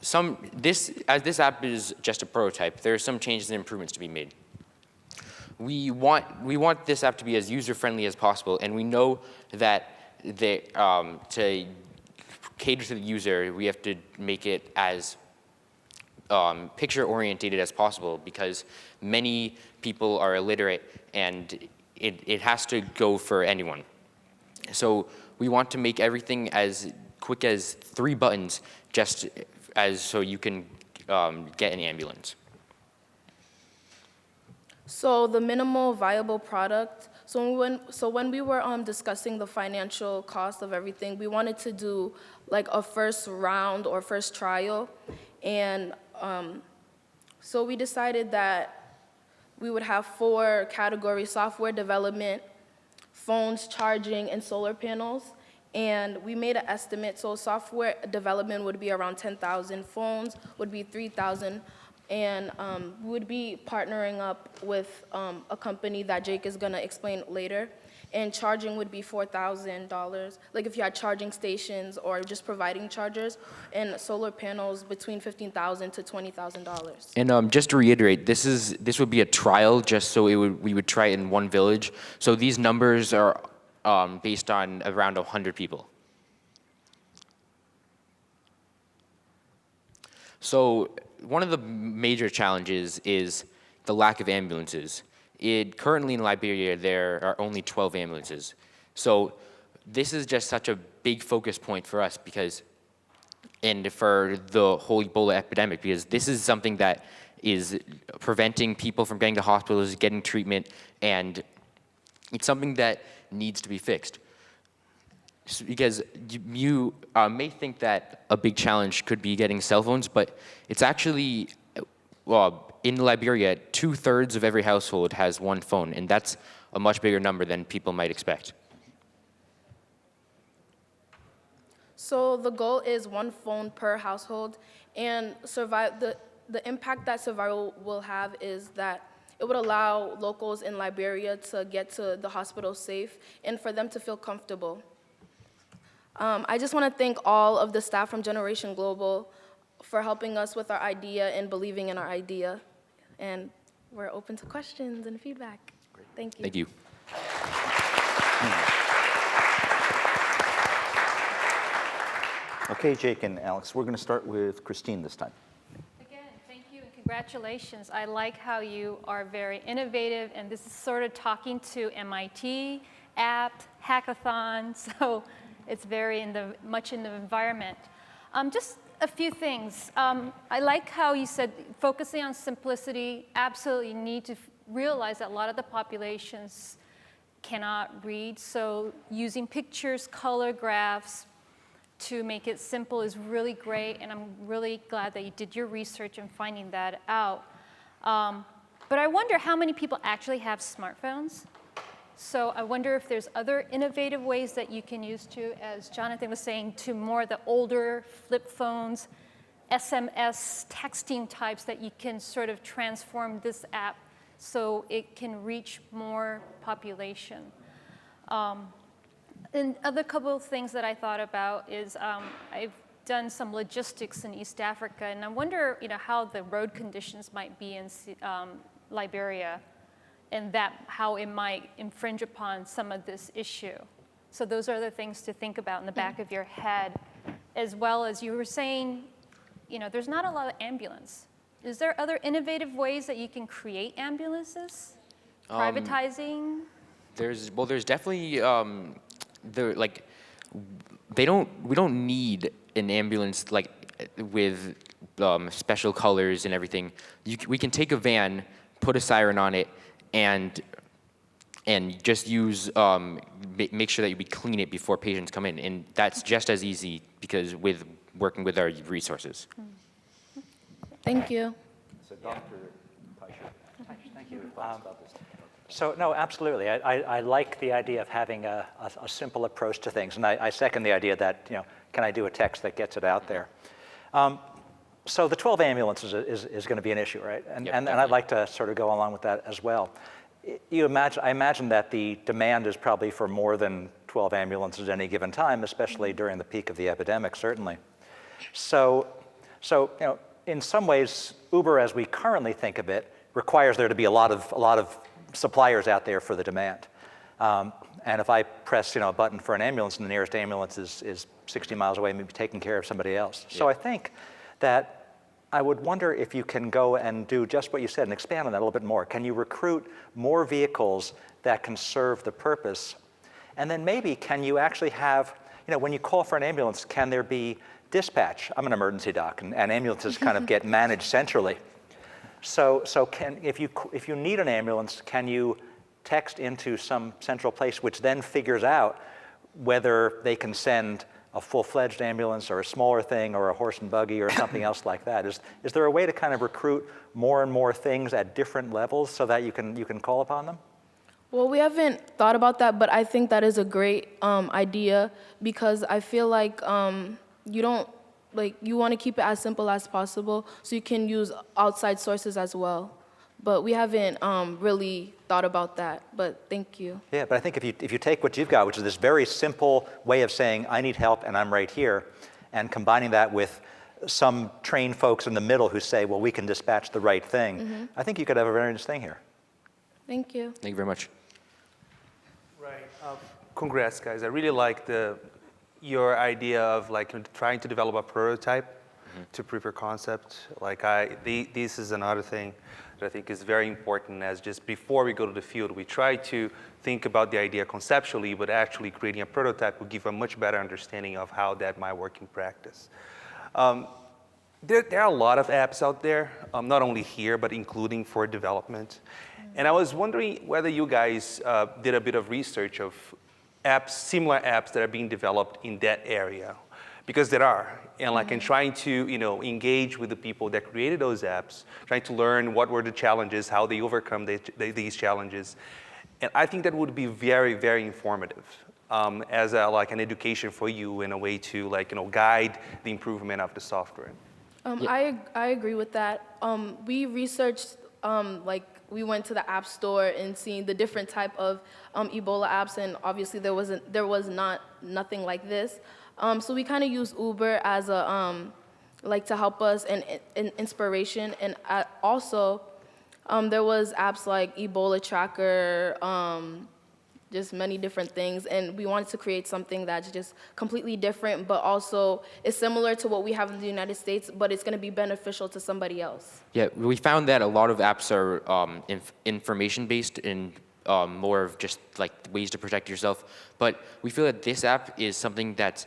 as this app is just a prototype, there are some changes and improvements to be made. We want this app to be as user-friendly as possible, and we know that to cater to the user, we have to make it as picture-oriented as possible because many people are illiterate, and it has to go for anyone. So we want to make everything as quick as 3 buttons, just so you can get an ambulance. So the minimal viable product, so when we were discussing the financial cost of everything, we wanted to do like a first round or first trial. And so we decided that we would have 4 categories: software development, phones, charging, and solar panels. And we made an estimate, so software development would be around 10,000, phones would be 3,000, and we would be partnering up with a company that Jake is gonna explain later, and charging would be $4,000, like if you had charging stations or just providing chargers, and solar panels between $15,000 to $20,000. And just to reiterate, this would be a trial, just so we would try it in one village. So these numbers are based on around 100 people. So one of the major challenges is the lack of ambulances. Currently in Liberia, there are only 12 ambulances. So this is just such a big focus point for us and for the whole Ebola epidemic, because this is something that is preventing people from getting to hospitals, getting treatment, and it's something that needs to be fixed. Because you may think that a big challenge could be getting cell phones, but it's actually, in Liberia, 2/3 of every household has 1 phone, and that's a much bigger number than people might expect. So the goal is 1 phone per household, and the impact that survival will have is that it would allow locals in Liberia to get to the hospital safe and for them to feel comfortable. I just want to thank all of the staff from Generation Global for helping us with our idea and believing in our idea. And we're open to questions and feedback. Great. Thank you. Thank you. Okay, Jake and Alex, we're going to start with Christine this time. Again, thank you and congratulations. I like how you are very innovative, and this is sort of talking to MIT, apt, hackathon, so it's very much in the environment. Just a few things. I like how you said focusing on simplicity. Absolutely need to realize that a lot of the populations cannot read, so using pictures, color graphs to make it simple is really great, and I'm really glad that you did your research in finding that out. But I wonder how many people actually have smartphones. So I wonder if there's other innovative ways that you can use to, as Jonathan was saying, to more the older flip phones, SMS texting types that you can sort of transform this app so it can reach more population. And other couple of things that I thought about is I've done some logistics in East Africa, and I wonder, how the road conditions might be in Liberia, and how it might infringe upon some of this issue. So those are the things to think about in the back of your head, as well as you were saying, there's not a lot of ambulance. Is there other innovative ways that you can create ambulances? Privatizing? There's definitely we don't need an ambulance with special colors and everything. We can take a van, put a siren on it, and just use make sure that we clean it before patients come in, and that's just as easy because with working with our resources. Thank you. So Dr. Teicher. Thank you. So no, absolutely. I like the idea of having a simple approach to things, and I second the idea that, can I do a text that gets it out there? So the 12 ambulances is going to be an issue, right? And I'd like to sort of go along with that as well. I imagine that the demand is probably for more than 12 ambulances at any given time, especially during the peak of the epidemic, certainly. So in some ways, Uber, as we currently think of it, requires there to be a lot of suppliers out there for the demand. And if I press a button for an ambulance and the nearest ambulance is 60 miles away, maybe taking care of somebody else. Yeah. So I think that I would wonder if you can go and do just what you said and expand on that a little bit more. Can you recruit more vehicles that can serve the purpose? And then maybe can you actually have, when you call for an ambulance, can there be dispatch? I'm an emergency doc, and ambulances kind of get managed centrally. So if you need an ambulance, can you text into some central place which then figures out whether they can send a full-fledged ambulance or a smaller thing or a horse and buggy or something else like that? Is there a way to kind of recruit more and more things at different levels so that you can call upon them? Well, we haven't thought about that, but I think that is a great idea because I feel like you want to keep it as simple as possible so you can use outside sources as well. But we haven't really thought about that, but thank you. Yeah, but I think if you take what you've got, which is this very simple way of saying, I need help and I'm right here, and combining that with some trained folks in the middle who say, well, we can dispatch the right thing, I think you could have a very nice thing here. Thank you. Thank you very much. Right. Congrats, guys. I really like your idea of trying to develop a prototype to prove your concept. This is another thing that I think is very important, as just before we go to the field, we try to think about the idea conceptually, but actually creating a prototype will give a much better understanding of how that might work in practice. There are a lot of apps out there, not only here, but including for development. And I was wondering whether you guys did a bit of research of similar apps that are being developed in that area, because there are, and trying to engage with the people that created those apps, trying to learn what were the challenges, how they overcome these challenges, and I think that would be very, very informative as an education for you in a way to guide the improvement of the software. I agree with that. We researched we went to the App Store and seen the different type of Ebola apps, and obviously there was nothing like this. So we kind of use Uber as a to help us and inspiration, and also there was apps like Ebola Tracker, just many different things, and we wanted to create something that's just completely different, but also is similar to what we have in the United States, but it's going to be beneficial to somebody else. Yeah, we found that a lot of apps are information-based and more of just ways to protect yourself, but we feel that this app is something that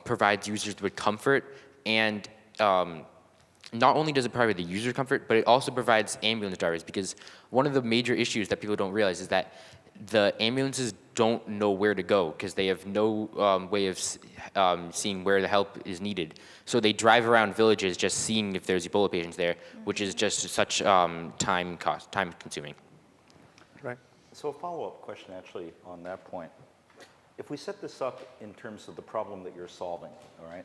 provides users with comfort, and not only does it provide the user comfort, but it also provides ambulance drivers, because one of the major issues that people don't realize is that the ambulances don't know where to go because they have no way of seeing where the help is needed. So they drive around villages just seeing if there's Ebola patients there, which is just such time consuming. Right. So a follow-up question actually on that point. If we set this up in terms of the problem that you're solving, all right?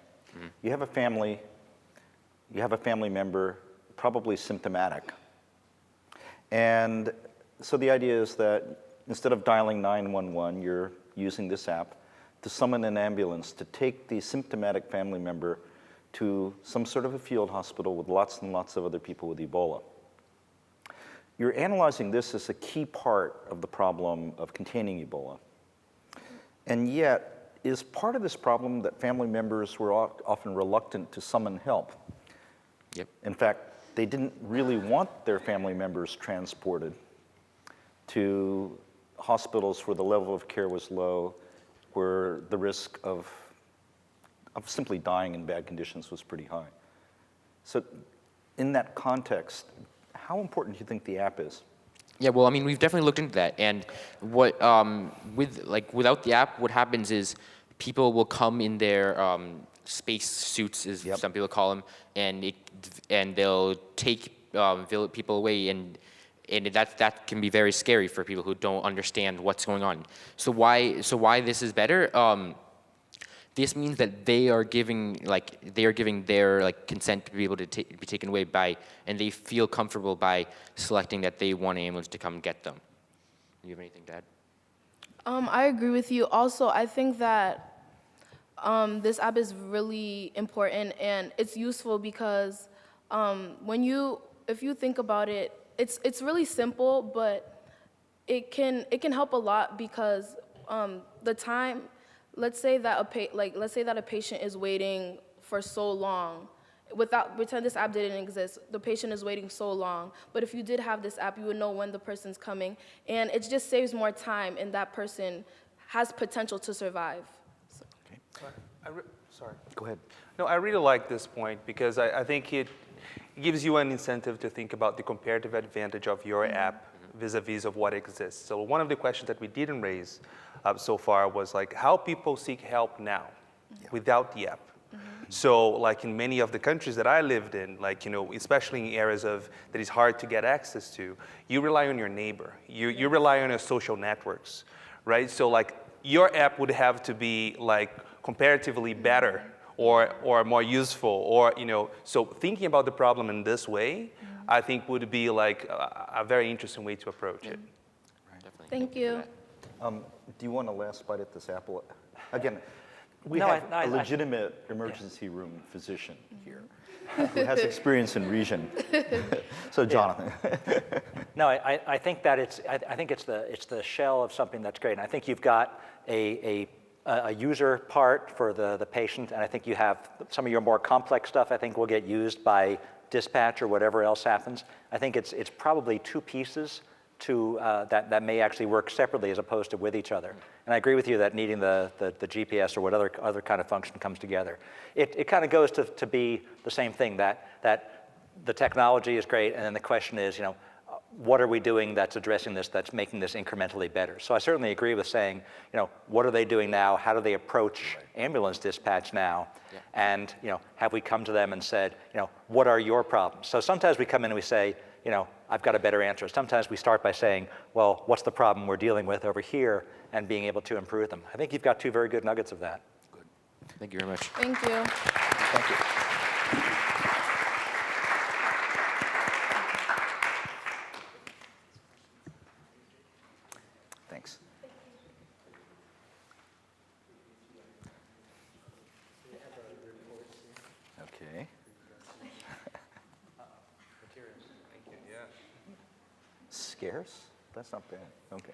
You have a family member, probably symptomatic, And so the idea is that instead of dialing 911, you're using this app to summon an ambulance to take the symptomatic family member to some sort of a field hospital with lots and lots of other people with Ebola. You're analyzing this as a key part of the problem of containing Ebola. And yet, is part of this problem that family members were often reluctant to summon help? Yep. In fact, they didn't really want their family members transported to hospitals where the level of care was low, where the risk of simply dying in bad conditions was pretty high. So in that context, how important do you think the app is? Yeah, well, I mean, we've definitely looked into that, and what without the app, what happens is people will come in their space suits, as some people call them, and they'll take people away, and that can be very scary for people who don't understand what's going on. So why this is better? This means that they are giving their consent to be able to be taken away and they feel comfortable by selecting that they want an ambulance to come get them. Do you have anything to add? I agree with you. Also, I think that this app is really important and it's useful because if you think about it, it's really simple, but it can help a lot because the time. Let's say that a patient is waiting for so long. Pretend this app didn't exist. The patient is waiting so long. But if you did have this app, you would know when the person's coming, and it just saves more time, and that person has potential to survive. So. Okay. Sorry. Go ahead. No, I really like this point because I think it gives you an incentive to think about the comparative advantage of your app vis-a-vis of what exists. So one of the questions that we didn't raise so far was like how people seek help now without the app. So like in many of the countries that I lived in, especially in areas that is hard to get access to, you rely on your neighbor. You rely on your social networks, right? So like your app would have to be like comparatively better or more useful so thinking about the problem in this way, I think would be like a very interesting way to approach it. Definitely. Thank you. Do you want a last bite at this apple? Again, we No, have I a legitimate emergency room physician here who has experience in region. So, Jonathan. No, I think that it's the shell of something that's great. And I think you've got a user part for the patient, and I think you have some of your more complex stuff I think will get used by dispatch or whatever else happens. I think it's probably two pieces to that may actually work separately as opposed to with each other. And I agree with you that needing the GPS or whatever other kind of function comes together. It kind of goes to be the same thing, that the technology is great, and then the question is, what are we doing that's addressing this, that's making this incrementally better? So I certainly agree with saying, what are they doing now? How do they approach ambulance dispatch now? Yeah. And have we come to them and said, what are your problems? So sometimes we come in and we say, I've got a better answer. Sometimes we start by saying, well, what's the problem we're dealing with over here, and being able to improve them. I think you've got two very good nuggets of that. Good. Thank you very much. Thank you. Thank you. Thanks. Okay. Scarce? That's not bad. Okay.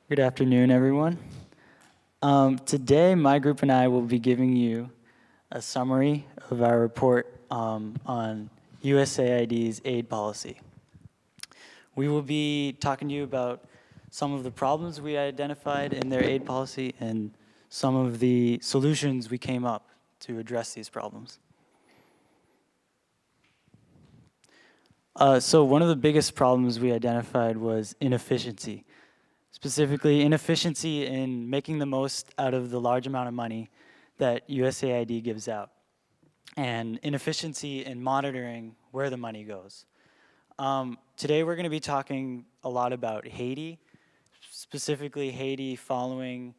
Good afternoon, everyone. Today, my group and I will be giving you a summary of our report on USAID's aid policy. We will be talking to you about some of the problems we identified in their aid policy and some of the solutions we came up to address these problems. So one of the biggest problems we identified was inefficiency. Specifically, inefficiency in making the most out of the large amount of money that USAID gives out, and inefficiency in monitoring where the money goes. Today we're going to be talking a lot about Haiti, specifically Haiti following,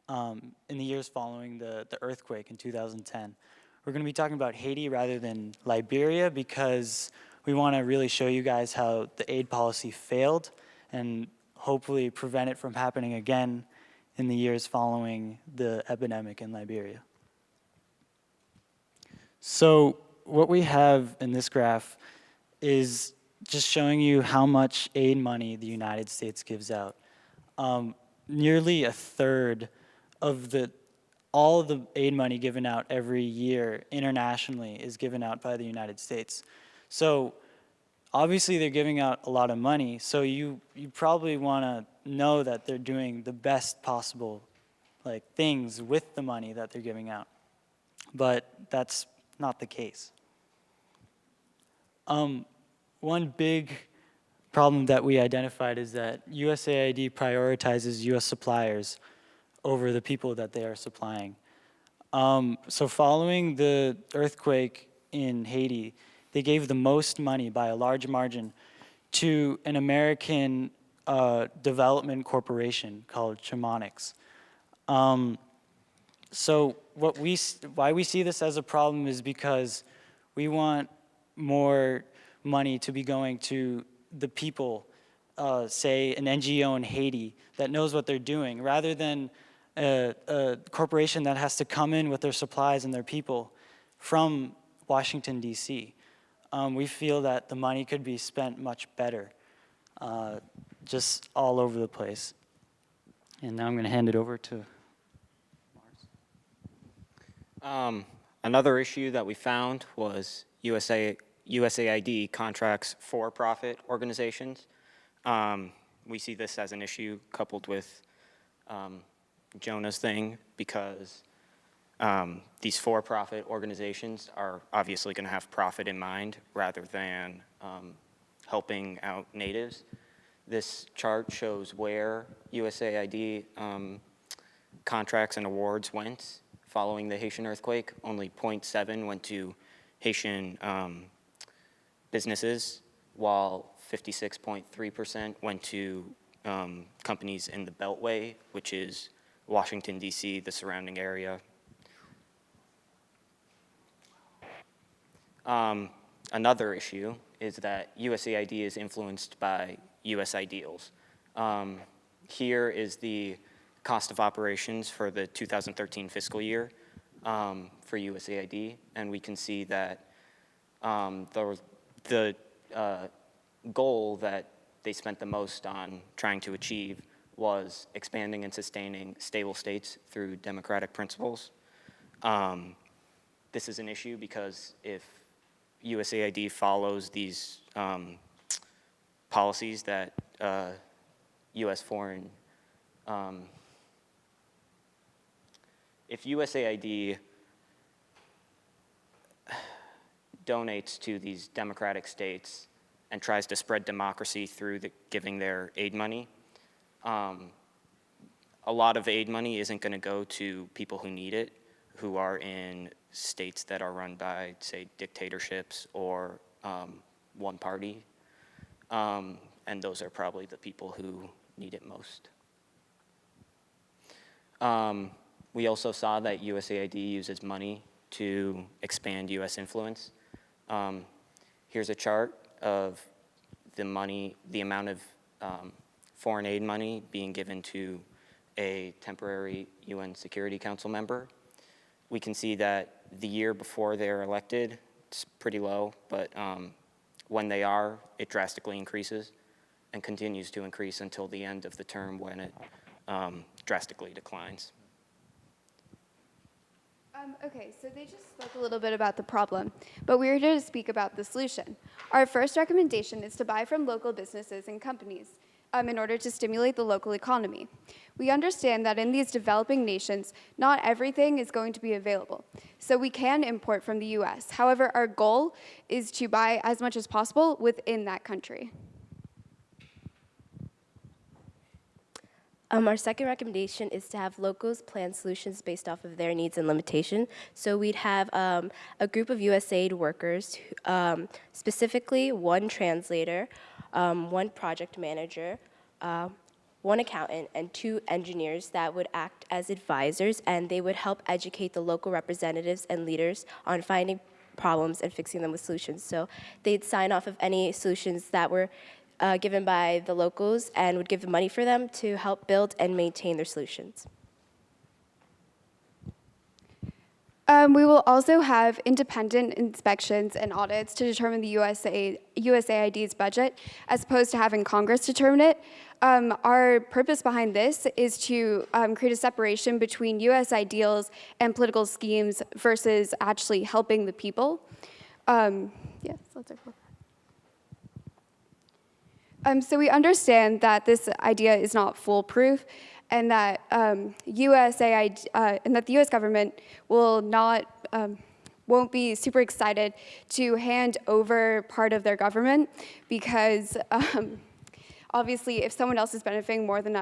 in the years following the earthquake in 2010. We're going to be talking about Haiti rather than Liberia because we want to really show you guys how the aid policy failed and hopefully prevent it from happening again in the years following the epidemic in Liberia. So what we have in this graph is just showing you how much aid money the United States gives out. Nearly a third of all the aid money given out every year internationally is given out by the United States. So obviously they're giving out a lot of money, so you probably want to know that they're doing the best possible things with the money that they're giving out. But that's not the case. One big problem that we identified is that USAID prioritizes US suppliers over the people that they are supplying. So following the earthquake in Haiti, they gave the most money by a large margin to an American development corporation called Chemonics. So why we see this as a problem is because we want more money to be going to the people, say an NGO in Haiti that knows what they're doing, rather than a corporation that has to come in with their supplies and their people from Washington, D.C. We feel that the money could be spent much better, just all over the place. And now I'm going to hand it over to Mars. Another issue that we found was USAID contracts for-profit organizations. We see this as an issue coupled with Jonah's thing because these for-profit organizations are obviously going to have profit in mind rather than helping out natives. This chart shows where USAID contracts and awards went following the Haitian earthquake. Only 0.7 went to Haitian businesses, while 56.3% went to companies in the Beltway, which is Washington, D.C., the surrounding area. Another issue is that USAID is influenced by U.S. ideals. Here is the cost of operations for the 2013 fiscal year for USAID, and we can see that the goal that they spent the most on trying to achieve was expanding and sustaining stable states through democratic principles. This is an issue because if USAID follows these policies that U.S. foreign, if USAID donates to these democratic states and tries to spread democracy through giving their aid money, a lot of aid money isn't going to go to people who need it, who are in states that are run by, say, dictatorships or one party. And those are probably the people who need it most. We also saw that USAID uses money to expand U.S. influence. Here's a chart of the amount of foreign aid money being given to a temporary UN Security Council member. We can see that the year before they're elected, it's pretty low, but when they are, it drastically increases and continues to increase until the end of the term when it drastically declines. Okay, so they just spoke a little bit about the problem, but we're here to speak about the solution. Our first recommendation is to buy from local businesses and companies in order to stimulate the local economy. We understand that in these developing nations, not everything is going to be available, so we can import from the US. However, our goal is to buy as much as possible within that country. Our second recommendation is to have locals plan solutions based off of their needs and limitation. So we'd have a group of USAID workers, specifically one translator, one project manager, one accountant, and 2 engineers that would act as advisors, and they would help educate the local representatives and leaders on finding problems and fixing them with solutions. So they'd sign off of any solutions that were given by the locals and would give the money for them to help build and maintain their solutions. We will also have independent inspections and audits to determine the USAID's budget, as opposed to having Congress determine it. Our purpose behind this is to create a separation between US ideals and political schemes versus actually helping the people. Yes, let's go. So we understand that this idea is not foolproof, and that USAID and that the U.S. government will not won't be super excited to hand over part of their government, because obviously, if someone else is benefiting more than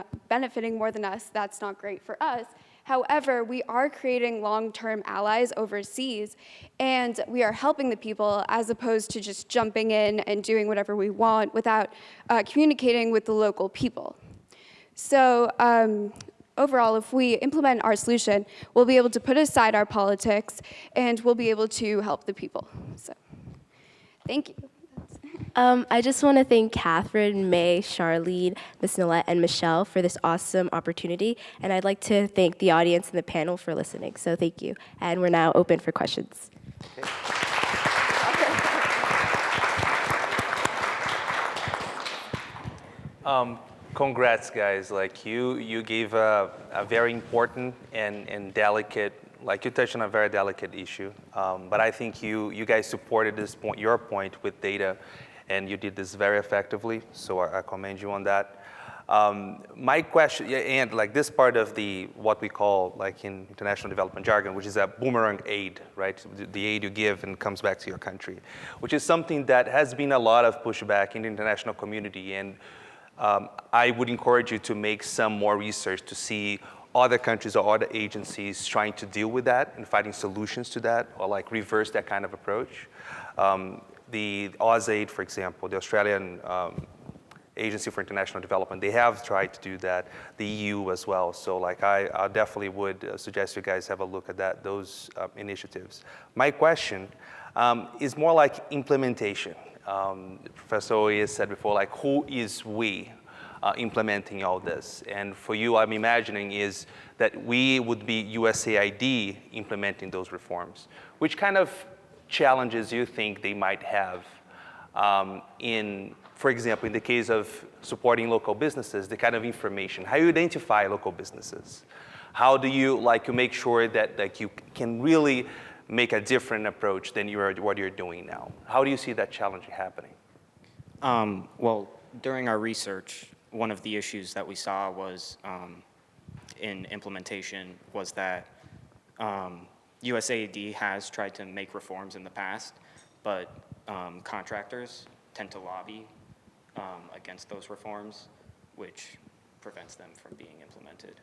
us, that's not great for us. However, we are creating long-term allies overseas, and we are helping the people as opposed to just jumping in and doing whatever we want without communicating with the local people. So overall, if we implement our solution, we'll be able to put aside our politics, and we'll be able to help the people. So thank you. I just want to thank Catherine, May, Charlene, Ms. Nolette, and Michelle for this awesome opportunity. And I'd like to thank the audience and the panel for listening. So thank you. And we're now open for questions. Okay. Congrats, guys. Like you gave a very important and delicate, like you touched on a very delicate issue. But I think you guys supported this point, your point with data, and you did this very effectively. So I commend you on that. My question, and like this part of what we call, like in international development jargon, which is a boomerang aid, right? The aid you give and comes back to your country, which is something that has been a lot of pushback in the international community. And I would encourage you to make some more research to see other countries or other agencies trying to deal with that and finding solutions to that, or like reverse that kind of approach. The AusAid, for example, the Australian Agency for International Development, they have tried to do that, the EU as well. So like I definitely would suggest you guys have a look at those initiatives. My question is more like implementation. Professor Oye said before, like who is we implementing all this? And for you, I'm imagining is that we would be USAID implementing those reforms. Which kind of challenges you think they might have for example, in the case of supporting local businesses, the kind of information, how you identify local businesses? How do you make sure that you can really make a different approach than what you're doing now? How do you see that challenge happening? Well, during our research, one of the issues that we saw was in implementation was that USAID has tried to make reforms in the past, but contractors tend to lobby against those reforms, which prevents them from being implemented.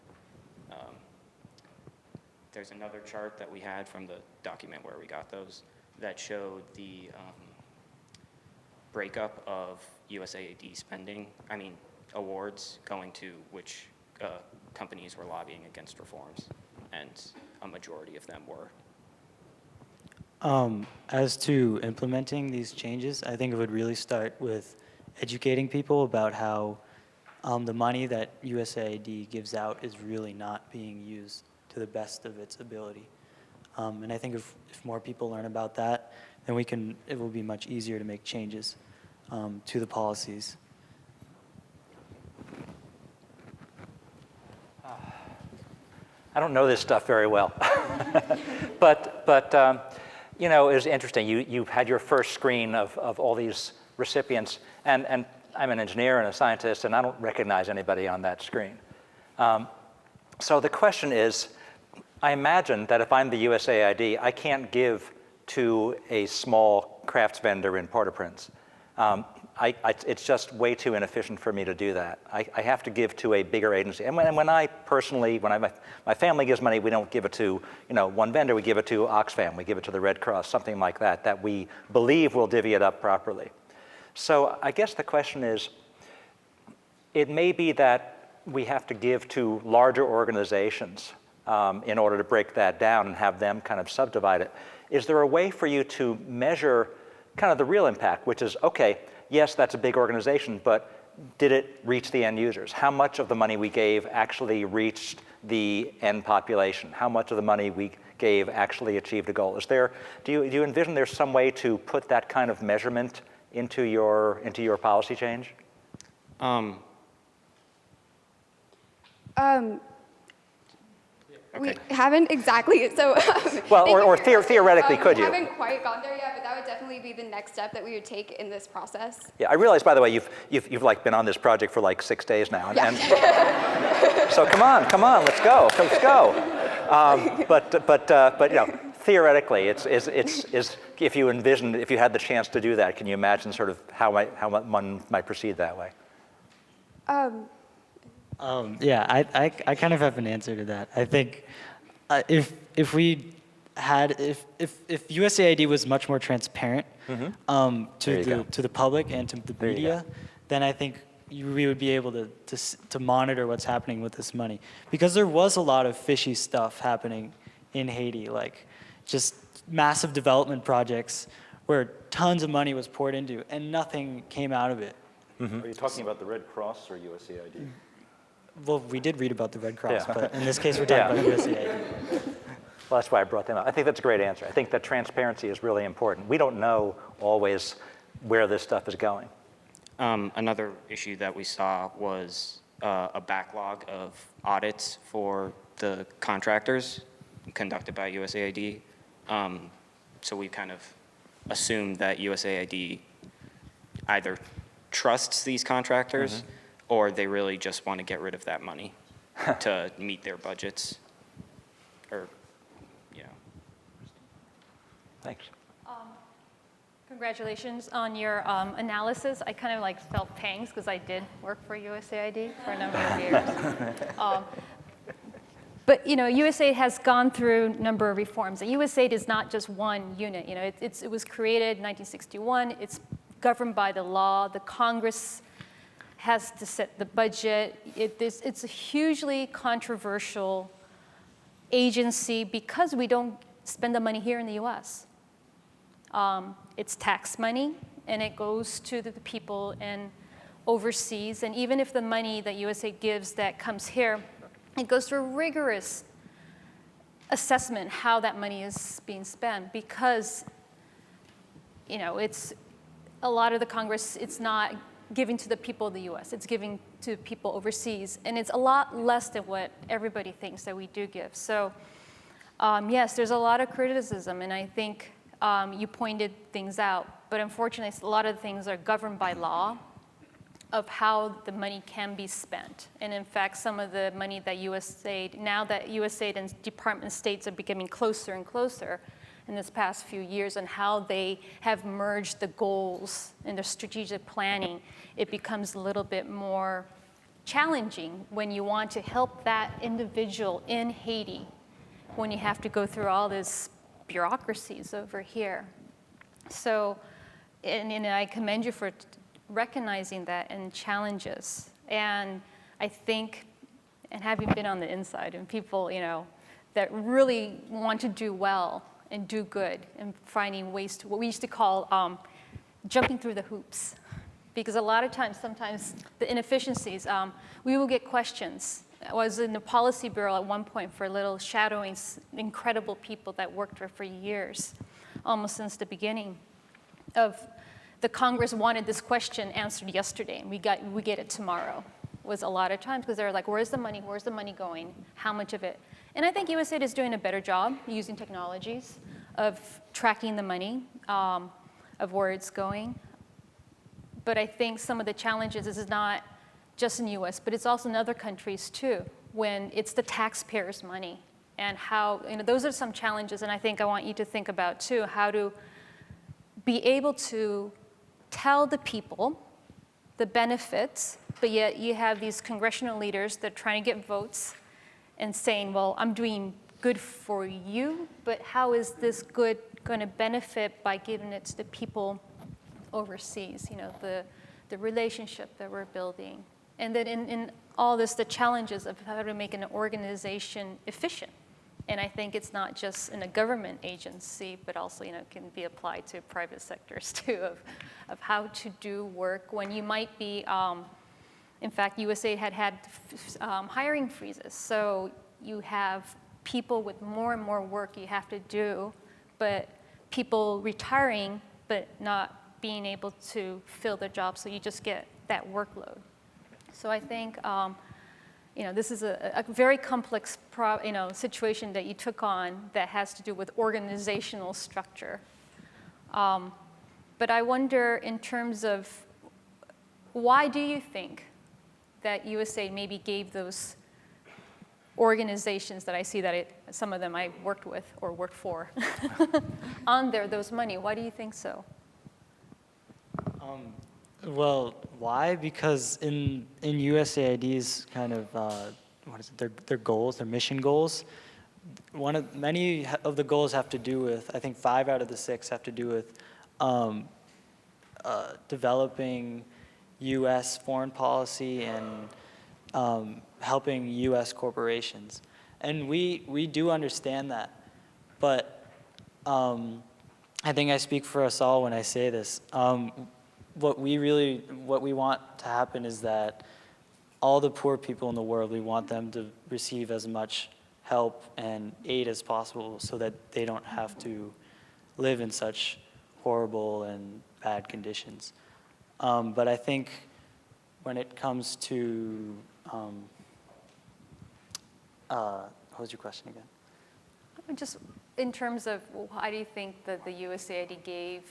There's another chart that we had from the document where we got those that showed the breakup of USAID spending, awards going to which companies were lobbying against reforms, and a majority of them were. As to implementing these changes, I think it would really start with educating people about how the money that USAID gives out is really not being used to the best of its ability. And I think if more people learn about that, then it will be much easier to make changes to the policies. I don't know this stuff very well, but you know, it's interesting. You've had your first screen of all these recipients, and I'm an engineer and a scientist, and I don't recognize anybody on that screen. So the question is, I imagine that if I'm the USAID, I can't give to a small crafts vendor in Port-au-Prince. It's just way too inefficient for me to do that. I have to give to a bigger agency. And when my family gives money, we don't give it to one vendor, we give it to Oxfam, we give it to the Red Cross, something like that we believe will divvy it up properly. So I guess the question is, it may be that we have to give to larger organizations in order to break that down and have them kind of subdivide it. Is there a way for you to measure kind of the real impact, which is, okay, yes, that's a big organization, but did it reach the end users? How much of the money we gave actually reached the end population? How much of the money we gave actually achieved a goal? Is there, do you envision there's some way to put that kind of measurement into your policy change? We haven't exactly, so. Well, or theoretically, could you? We haven't quite gone there yet, but that would definitely be the next step that we would take in this process. Yeah, I realize, by the way, you've like been on this project for like 6 days now, and so come on, let's go. But you know, theoretically, it's if you envisioned, if you had the chance to do that, can you imagine sort of how one might proceed that way? Yeah, I kind of have an answer to that. I think if USAID was much more transparent to the public and to the media, then I think we would be able to monitor what's happening with this money. Because there was a lot of fishy stuff happening in Haiti, like just massive development projects where tons of money was poured into and nothing came out of it. Are you talking about the Red Cross or USAID? Well, we did read about the Red Cross, but in this case, we're talking about USAID. Well, that's why I brought them up. I think that's a great answer. I think that transparency is really important. We don't know always where this stuff is going. Another issue that we saw was a backlog of audits for the contractors conducted by USAID. So we kind of assumed that USAID either trusts these contractors or they really just want to get rid of that money to meet their budgets. Or, yeah. Thanks. Congratulations on your analysis. I kind of like felt pangs because I did work for USAID for a number of years. But you know, USAID has gone through a number of reforms. And USAID is not just one unit. You know, it was created in 1961. It's governed by the law. The Congress has to set the budget. It's a hugely controversial agency because we don't spend the money here in the US. It's tax money, and it goes to the people in overseas. And even if the money that USAID gives that comes here, it goes through a rigorous assessment how that money is being spent because, you know, it's a lot of the Congress, it's not giving to the people of the US, it's giving to people overseas. And it's a lot less than what everybody thinks that we do give. So yes, there's a lot of criticism, and I think you pointed things out. But unfortunately, a lot of things are governed by law of how the money can be spent. And in fact, some of the money that USAID, now that USAID and Department of States are becoming closer and closer in this past few years, and how they have merged the goals in their strategic planning, it becomes a little bit more challenging when you want to help that individual in Haiti, when you have to go through all this bureaucracies over here. So, and I commend you for recognizing that and challenges. And I think, and having been on the inside, and people, you know, that really want to do well and do good and finding ways to, what we used to call jumping through the hoops. Because a lot of times, sometimes the inefficiencies, we will get questions. I was in the policy bureau at one point for a little shadowing incredible people that worked there for years, almost since the beginning of the Congress wanted this question answered yesterday, and we get it tomorrow. Was a lot of times because they're like, where's the money? Where's the money going? How much of it? And I think USAID is doing a better job using technologies of tracking the money, of where it's going. But I think some of the challenges, this is not just in the US, but it's also in other countries too, when it's the taxpayers' money. And how, you know, those are some challenges, and I think I want you to think about too, how to be able to tell the people the benefits, but yet you have these congressional leaders that are trying to get votes and saying, well, I'm doing good for you, but how is this good going to benefit by giving it to the people overseas, you know, the relationship that we're building. And then in all this, the challenges of how to make an organization efficient. And I think it's not just in a government agency, but also, can be applied to private sectors too, of how to do work when you might be, in fact, USAID had hiring freezes. So you have people with more and more work you have to do, but people retiring, but not being able to fill their jobs, so you just get that workload. So I think, this is a very complex situation that you took on that has to do with organizational structure. But I wonder, in terms of, why do you think that USAID maybe gave those organizations that I see that some of them I worked with or worked for on those money? Why do you think so? Well, why? Because in USAID's kind of, their goals, their mission goals, many of the goals have to do with, I think 5 out of the 6 have to do with developing U.S. foreign policy and helping U.S. corporations. And we do understand that, but I think I speak for us all when I say this. What we want to happen is that all the poor people in the world, we want them to receive as much help and aid as possible so that they don't have to live in such horrible and bad conditions. But I think when it comes to, what was your question again? Just in terms of, why do you think that the USAID gave,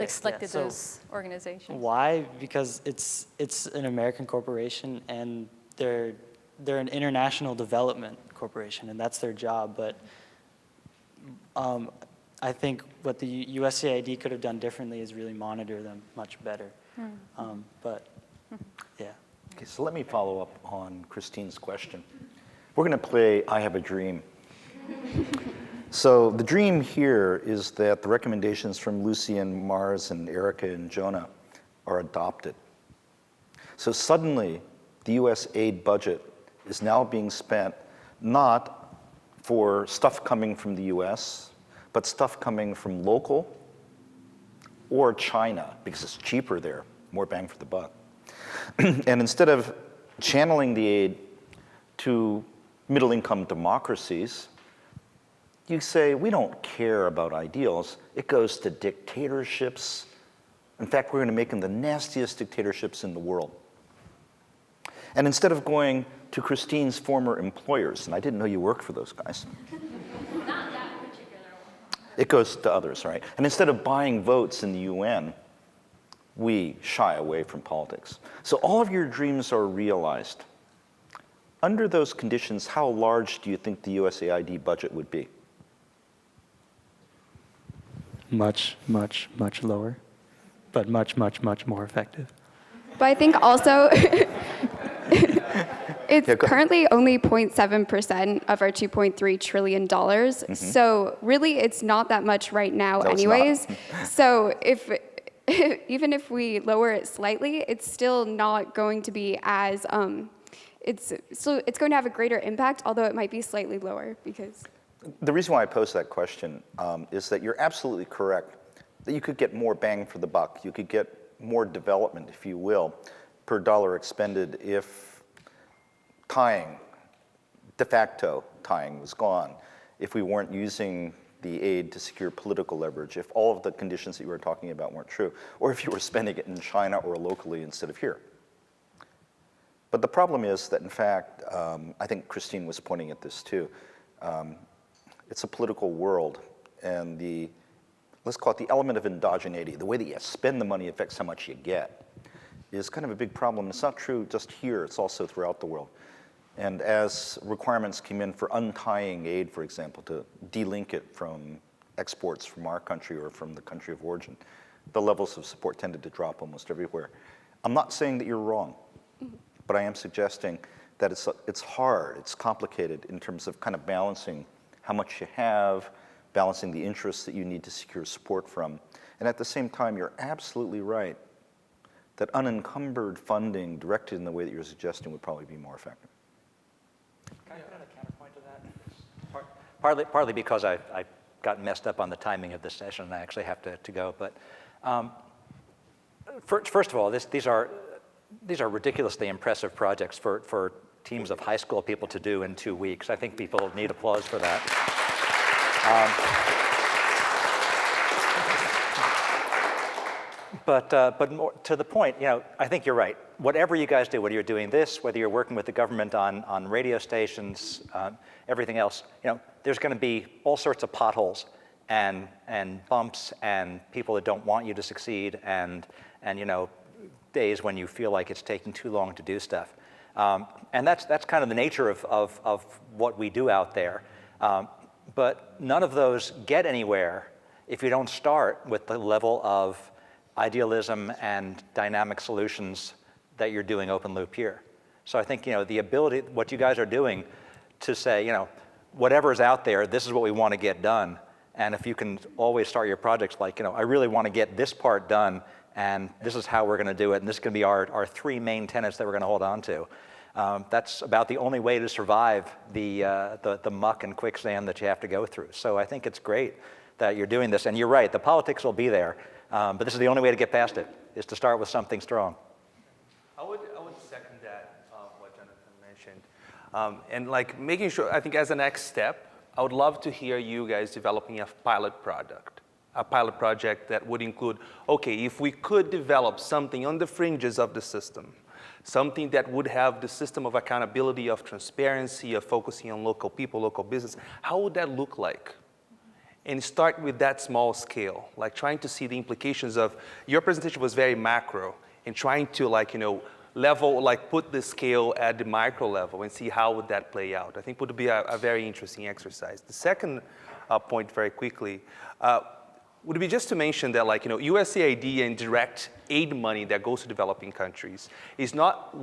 selected So those organizations? why? Because it's an American corporation, and they're an international development corporation, and that's their job. But I think what the USAID could have done differently is really monitor them much better. But yeah. Okay, so let me follow up on Christine's question. We're going to play I Have a Dream. So the dream here is that the recommendations from Lucy and Mars and Erica and Jonah are adopted. So suddenly, the US aid budget is now being spent not for stuff coming from the US, but stuff coming from local or China, because it's cheaper there, more bang for the buck. And instead of channeling the aid to middle-income democracies, you say, we don't care about ideals. It goes to dictatorships. In fact, we're going to make them the nastiest dictatorships in the world. And instead of going to Christine's former employers, and I didn't know you worked for those guys. Not that particular one. It goes to others, right? And instead of buying votes in the UN, we shy away from politics. So all of your dreams are realized. Under those conditions, how large do you think the USAID budget would be? Much, much, much lower, but much, much, much more effective. But I think also it's currently only 0.7% of our $2.3 trillion. Mm-hmm. So really, it's not that much right now anyways. So even if we lower it slightly, it's still not going to be as, it's going to have a greater impact, although it might be slightly lower because. The reason why I pose that question is that you're absolutely correct, that you could get more bang for the buck. You could get more development, if you will, per dollar expended if tying, de facto tying was gone, if we weren't using the aid to secure political leverage, if all of the conditions that you were talking about weren't true, or if you were spending it in China or locally instead of here. But the problem is that, in fact, I think Christine was pointing at this too, it's a political world, and let's call it the element of endogeneity, the way that you spend the money affects how much you get, is kind of a big problem. It's not true just here, it's also throughout the world. And as requirements came in for untying aid, for example, to delink it from exports from our country or from the country of origin, the levels of support tended to drop almost everywhere. I'm not saying that you're wrong, but I am suggesting that it's hard, it's complicated in terms of kind of balancing how much you have, balancing the interests that you need to secure support from. And at the same time, you're absolutely right that unencumbered funding directed in the way that you're suggesting would probably be more effective. Can I put in a counterpoint to that? Partly because I got messed up on the timing of this session and I actually have to go. But first of all, these are ridiculously impressive projects for teams of high school people to do in 2 weeks. I think people need applause for that. But more to the point, I think you're right. Whatever you guys do, whether you're doing this, whether you're working with the government on radio stations, everything else, there's going to be all sorts of potholes and bumps and people that don't want you to succeed and days when you feel like it's taking too long to do stuff. And that's kind of the nature of what we do out there. But none of those get anywhere if you don't start with the level of idealism and dynamic solutions that you're doing open loop here. So I think the ability, what you guys are doing to say, whatever's out there, this is what we want to get done. And if you can always start your projects like, I really want to get this part done, and this is how we're going to do it, and this is going to be our 3 main tenets that we're going to hold on to. That's about the only way to survive the muck and quicksand that you have to go through. So I think it's great that you're doing this. And you're right, the politics will be there. But this is the only way to get past it, is to start with something strong. I would second that, what Jonathan mentioned. And like making sure, I think as a next step, I would love to hear you guys developing a pilot project that would include, okay, if we could develop something on the fringes of the system, something that would have the system of accountability, of transparency, of focusing on local people, local business, how would that look like? And start with that small scale, like trying to see the implications of, your presentation was very macro, and trying to put the scale at the micro level and see how would that play out. I think would be a very interesting exercise. The second point very quickly, would be just to mention that USAID and direct aid money that goes to developing countries is not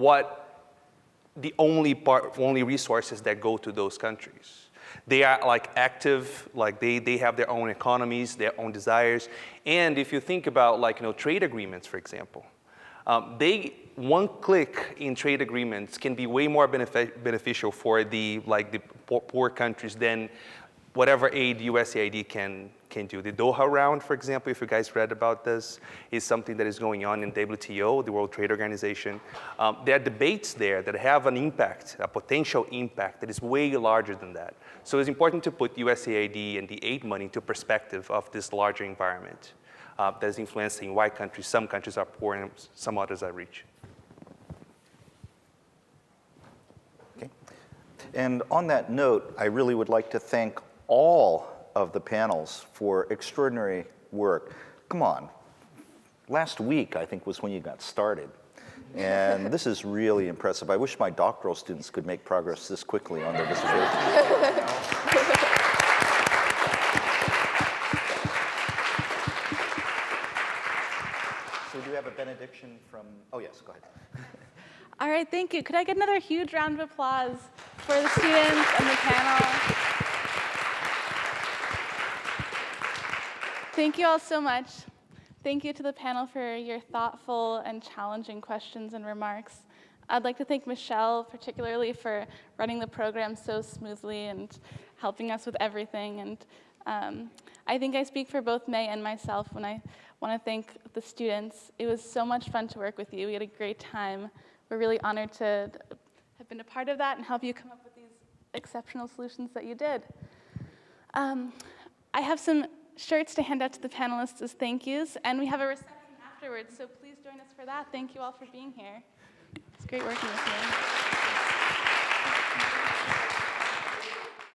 the only resources that go to those countries. They are active, they have their own economies, their own desires. And if you think about trade agreements, for example, one click in trade agreements can be way more beneficial for the poor countries than whatever aid USAID can do. The Doha round, for example, if you guys read about this, is something that is going on in WTO, the World Trade Organization. There are debates there that have an impact, a potential impact that is way larger than that. So it's important to put USAID and the aid money into perspective of this larger environment that is influencing why some countries are poor and some others are rich. Okay. And on that note, I really would like to thank all of the panels for extraordinary work. Come on, last week I think was when you got started. And this is really impressive. I wish my doctoral students could make progress this quickly on their dissertations. So do you have a benediction from, oh yes, go ahead. All right, thank you. Could I get another huge round of applause for the students and the panel? Thank you all so much. Thank you to the panel for your thoughtful and challenging questions and remarks. I'd like to thank Michelle particularly for running the program so smoothly and helping us with everything. And I think I speak for both May and myself when I want to thank the students. It was so much fun to work with you. We had a great time. We're really honored to have been a part of that and help you come up with these exceptional solutions that you did. I have some shirts to hand out to the panelists as thank yous, and we have a reception afterwards, so please join us for that. Thank you all for being here. It's great working with you.